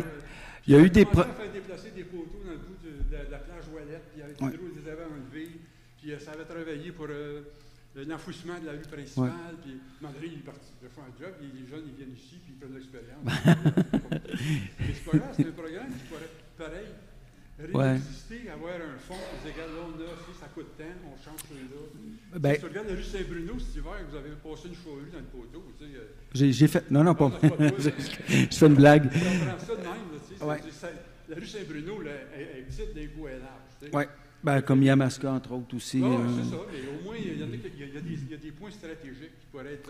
Il y a eu des... Il a fait déplacer des poteaux dans le bout de la plage Ouellette, puis avec Hydro, ils les avaient enlevés, puis ça avait travaillé pour l'enfouissement de la rue principale, puis Mandré, il est parti de faire un job, et les jeunes, ils viennent ici, puis ils prennent l'expérience. Mais c'est pas grave, c'est un programme qui pourrait, pareil, réexister, avoir un fonds qui dit, regarde, là, on a, ça coûte tant, on change celui-là. Si tu regardes la rue Saint-Bruno cet hiver, vous avez passé une charrue dans le poteau, tu sais. J'ai fait... Non, pas moi. Je fais une blague. On prend ça de même, tu sais. La rue Saint-Bruno, elle est petite, d'un coup, elle est large, tu sais. Oui. Comme Yamaska, entre autres, aussi. Oui, c'est ça, mais au moins, il y a des points stratégiques qui pourraient être...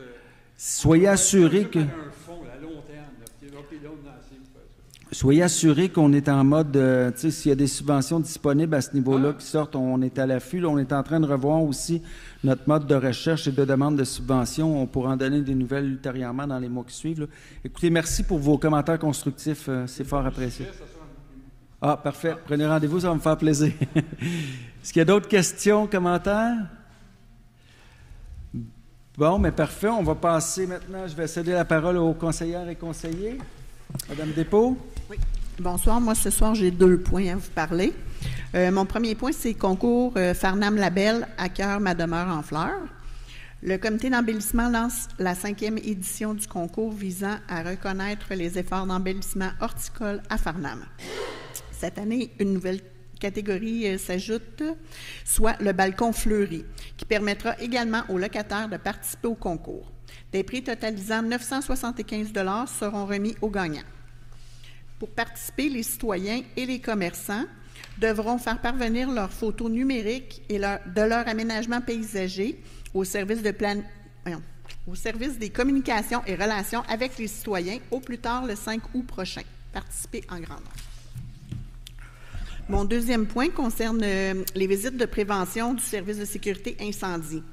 Soyez assurés que... un fonds à long terme, Soyez assurés qu'on est en mode, tu sais, s'il y a des subventions disponibles à ce niveau-là qui sortent, on est à l'affût. Là, on est en train de revoir aussi notre mode de recherche et de demande de subventions. On pourra en donner des nouvelles ultérieurement dans les mois qui suivent. Là. Écoutez, merci pour vos commentaires constructifs. C'est fort apprécié. Ah, parfait. Prenez rendez-vous, ça va me faire plaisir. Est-ce qu'il y a d'autres questions, commentaires? Bon, mais parfait. On va passer maintenant. Je vais céder la parole aux conseillères et conseillers. Madame Despaux? Oui. Bonsoir. Moi, ce soir, j'ai 2 points à vous parler. Mon premier point, c'est concours Farnam Label à cœur ma demeure en fleurs. Le comité d'embellissement lance la 5e édition du concours visant à reconnaître les efforts d'embellissement horticole à Farnam. Cette année, une nouvelle catégorie s'ajoute, soit le balcon fleuri, qui permettra également aux locataires de participer au concours. Des prix totalisant 975 $ seront remis aux gagnants. Pour participer, les citoyens et les commerçants devront faire parvenir leurs photos numériques et de leur aménagement paysager au service des communications et relations avec les citoyens au plus tard le 5 août prochain. Participez en grand nombre. Mon deuxième point concerne les visites de prévention du service de sécurité incendie.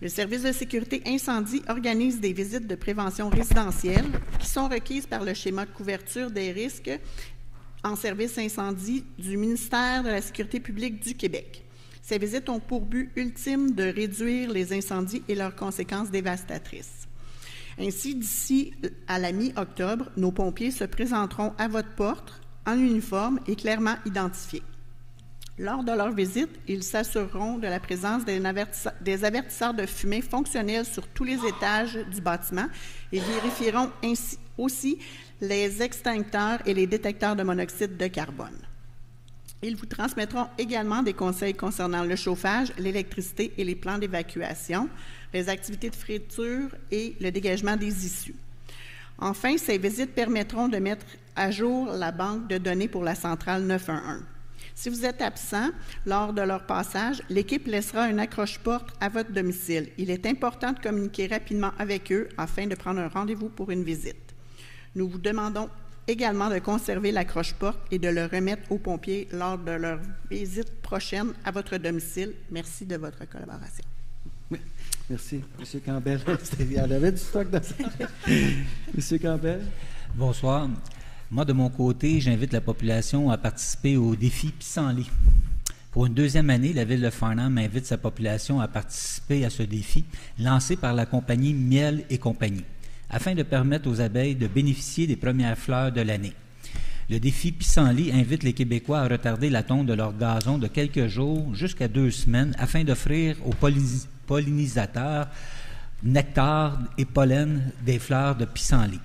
Le service de sécurité incendie organise des visites de prévention résidentielle qui sont requises par le schéma de couverture des risques en service incendie du ministère de la Sécurité publique du Québec. Ces visites ont pour but ultime de réduire les incendies et leurs conséquences dévastatrices. Ainsi, d'ici à la mi-octobre, nos pompiers se présenteront à votre porte en uniforme et clairement identifiés. Lors de leur visite, ils s'assureront de la présence des avertisseurs de fumée fonctionnels sur tous les étages du bâtiment et vérifieront ainsi aussi les extincteurs et les détecteurs de monoxyde de carbone. Ils vous transmettront également des conseils concernant le chauffage, l'électricité et les plans d'évacuation, les activités de friture et le dégagement des issues. Enfin, ces visites permettront de mettre à jour la banque de données pour la centrale 911. Si vous êtes absent lors de leur passage, l'équipe laissera un accroche-porte à votre domicile. Il est important de communiquer rapidement avec eux afin de prendre un rendez-vous pour une visite. Nous vous demandons également de conserver l'accroche-porte et de le remettre aux pompiers lors de leur visite prochaine à votre domicile. Merci de votre collaboration. Oui, merci. M. Campbell, il y en avait du stock dans ça. M. Campbell. Bonsoir. Moi, de mon côté, j'invite la population à participer au défi Pissenlit. Pour une deuxième année, la Ville de Farnham invite sa population à participer à ce défi lancé par la compagnie Miel et compagnie, afin de permettre aux abeilles de bénéficier des premières fleurs de l'année. Le défi Pissenlit invite les Québécois à retarder la tonte de leur gazon de quelques jours jusqu'à 2 semaines afin d'offrir aux pollinisateurs nectar et pollen des fleurs de pissenlit.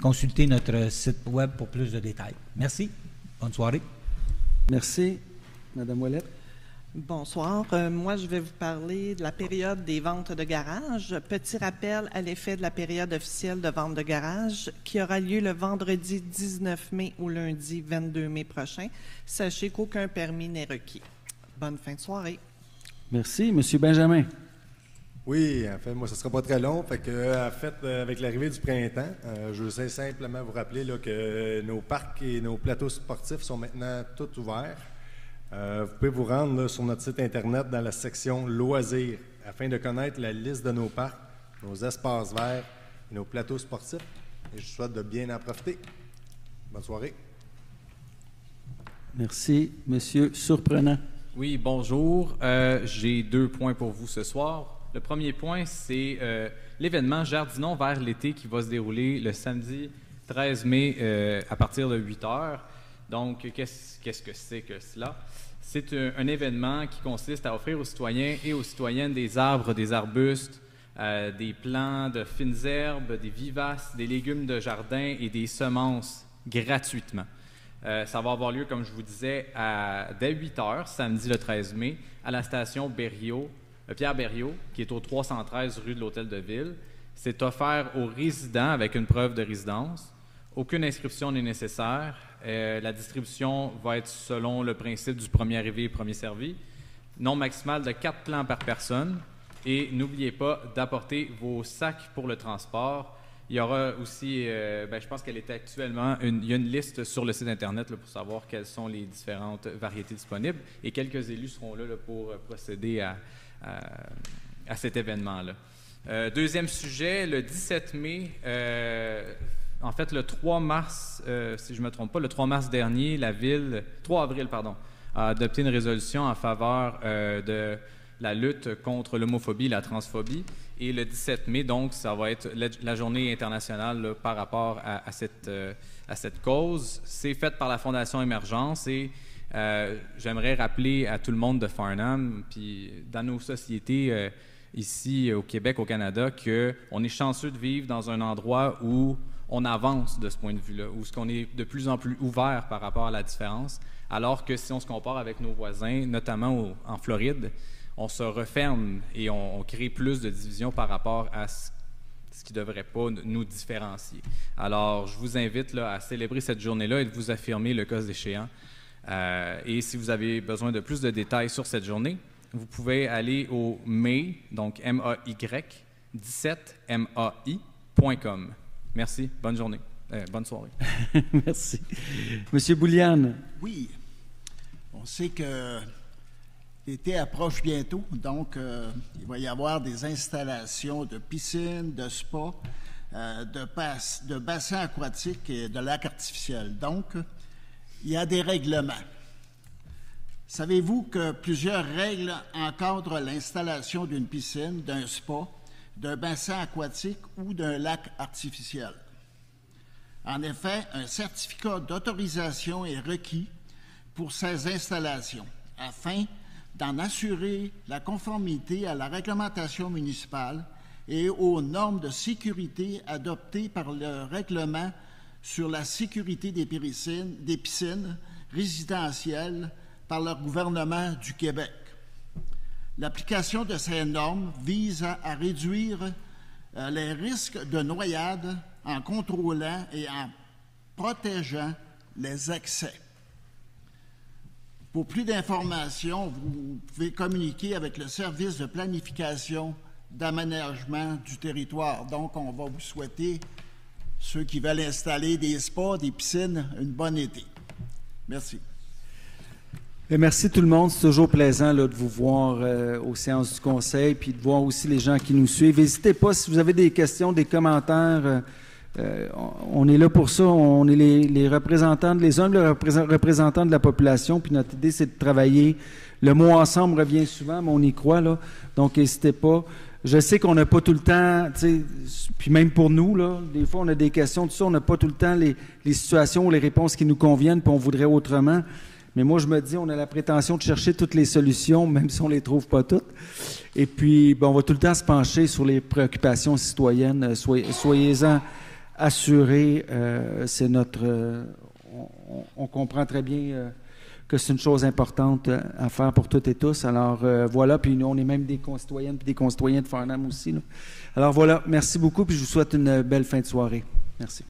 Consultez notre site web pour plus de détails. Merci. Bonne soirée. Merci. Madame Ouellette. Bonsoir. Moi, je vais vous parler de la période des ventes de garage. Petit rappel à l'effet de la période officielle de vente de garage qui aura lieu le vendredi 19 mai ou lundi 22 mai prochain. Sachez qu'aucun permis n'est requis. Bonne fin de soirée. Merci. Monsieur Benjamin. Oui, en fait, moi, ça ne sera pas très long. Fait que, en fait, avec l'arrivée du printemps, je veux simplement vous rappeler là, que nos parcs et nos plateaux sportifs sont maintenant tous ouverts. Vous pouvez vous rendre là, sur notre site Internet dans la section Loisirs afin de connaître la liste de nos parcs, nos espaces verts et nos plateaux sportifs. Et je vous souhaite de bien en profiter. Bonne soirée. Merci. Monsieur Surprenant. Oui, bonjour. J'ai 2 points pour vous ce soir. Le premier point, c'est l'événement Jardinons vers l'été qui va se dérouler le samedi 13 mai à partir de 8 h. Donc, qu'est-ce que c'est que cela? C'est un événement qui consiste à offrir aux citoyens et aux citoyennes des arbres, des arbustes, des plants de fines herbes, des vivaces, des légumes de jardin et des semences gratuitement. Ça va avoir lieu, comme je vous disais, dès 8 h, samedi le 13 mai, à la station Pierre Berriot, qui est au 313 rue de l'Hôtel de Ville. C'est offert aux résidents avec une preuve de résidence. Aucune inscription n'est nécessaire. La distribution va être selon le principe du premier arrivé, premier servi. Nombre maximal de 4 plants par personne. Et n'oubliez pas d'apporter vos sacs pour le transport. Il y aura aussi, je pense qu'elle est actuellement, il y a une liste sur le site Internet là, pour savoir quelles sont les différentes variétés disponibles. Et quelques élus seront là, pour procéder à cet événement-là. Deuxième sujet, le 17 mai, en fait, le 3 mars, si je ne me trompe pas, le 3 mars dernier, 3 avril, a adopté une résolution en faveur de la lutte contre l'homophobie et la transphobie. Et le 17 mai, donc, ça va être la journée internationale là, par rapport à cette cause. C'est fait par la Fondation Émergence et j'aimerais rappeler à tout le monde de Farnham, puis dans nos sociétés ici au Québec, au Canada, qu'on est chanceux de vivre dans un endroit où on avance de ce point de vue-là, où on est de plus en plus ouvert par rapport à la différence, alors que si on se compare avec nos voisins, notamment en Floride, on se referme et on crée plus de divisions par rapport à ce qui ne devrait pas nous différencier. Alors, je vous invite là, à célébrer cette journée-là et de vous affirmer le cas échéant. Et si vous avez besoin de plus de détails sur cette journée, vous pouvez aller au May, donc MAY, 17MAI.com. Merci. Bonne journée. Bonne soirée. Merci. Monsieur Bouliane. Oui. On sait que l'été approche bientôt, donc il va y avoir des installations de piscines, de spas, de bassins aquatiques et de lacs artificiels. Donc, il y a des règlements. Savez-vous que plusieurs règles encadrent l'installation d'une piscine, d'un spa, d'un bassin aquatique ou d'un lac artificiel? En effet, un certificat d'autorisation est requis pour ces installations afin d'en assurer la conformité à la réglementation municipale et aux normes de sécurité adoptées par le règlement sur la sécurité des piscines résidentielles par le gouvernement du Québec. L'application de ces normes vise à réduire les risques de noyade en contrôlant et en protégeant les accès. Pour plus d'informations, vous pouvez communiquer avec le service de planification d'aménagement du territoire. Donc, on va vous souhaiter, ceux qui veulent installer des spas, des piscines, une bonne été. Merci. Et merci tout le monde. C'est toujours plaisant là, de vous voir aux séances du Conseil, puis de voir aussi les gens qui nous suivent. N'hésitez pas, si vous avez des questions, des commentaires, on est là pour ça. On est les représentants, les humbles représentants de la population, puis notre idée, c'est de travailler. Le mot « ensemble » revient souvent, mais on y croit, là. Donc, n'hésitez pas. Je sais qu'on n'a pas tout le temps, puis même pour nous, là, des fois, on a des questions, tout ça, on n'a pas tout le temps les situations ou les réponses qui nous conviennent, puis on voudrait autrement. Mais moi, je me dis, on a la prétention de chercher toutes les solutions, même si on ne les trouve pas toutes. Et puis, on va tout le temps se pencher sur les préoccupations citoyennes. Soyez-en assurés. C'est notre... on comprend très bien que c'est une chose importante à faire pour toutes et tous. Alors, voilà. Puis nous, on est même des concitoyennes et des concitoyens de Farnham aussi, là. Alors, voilà. Merci beaucoup. Puis je vous souhaite une belle fin de soirée. Merci.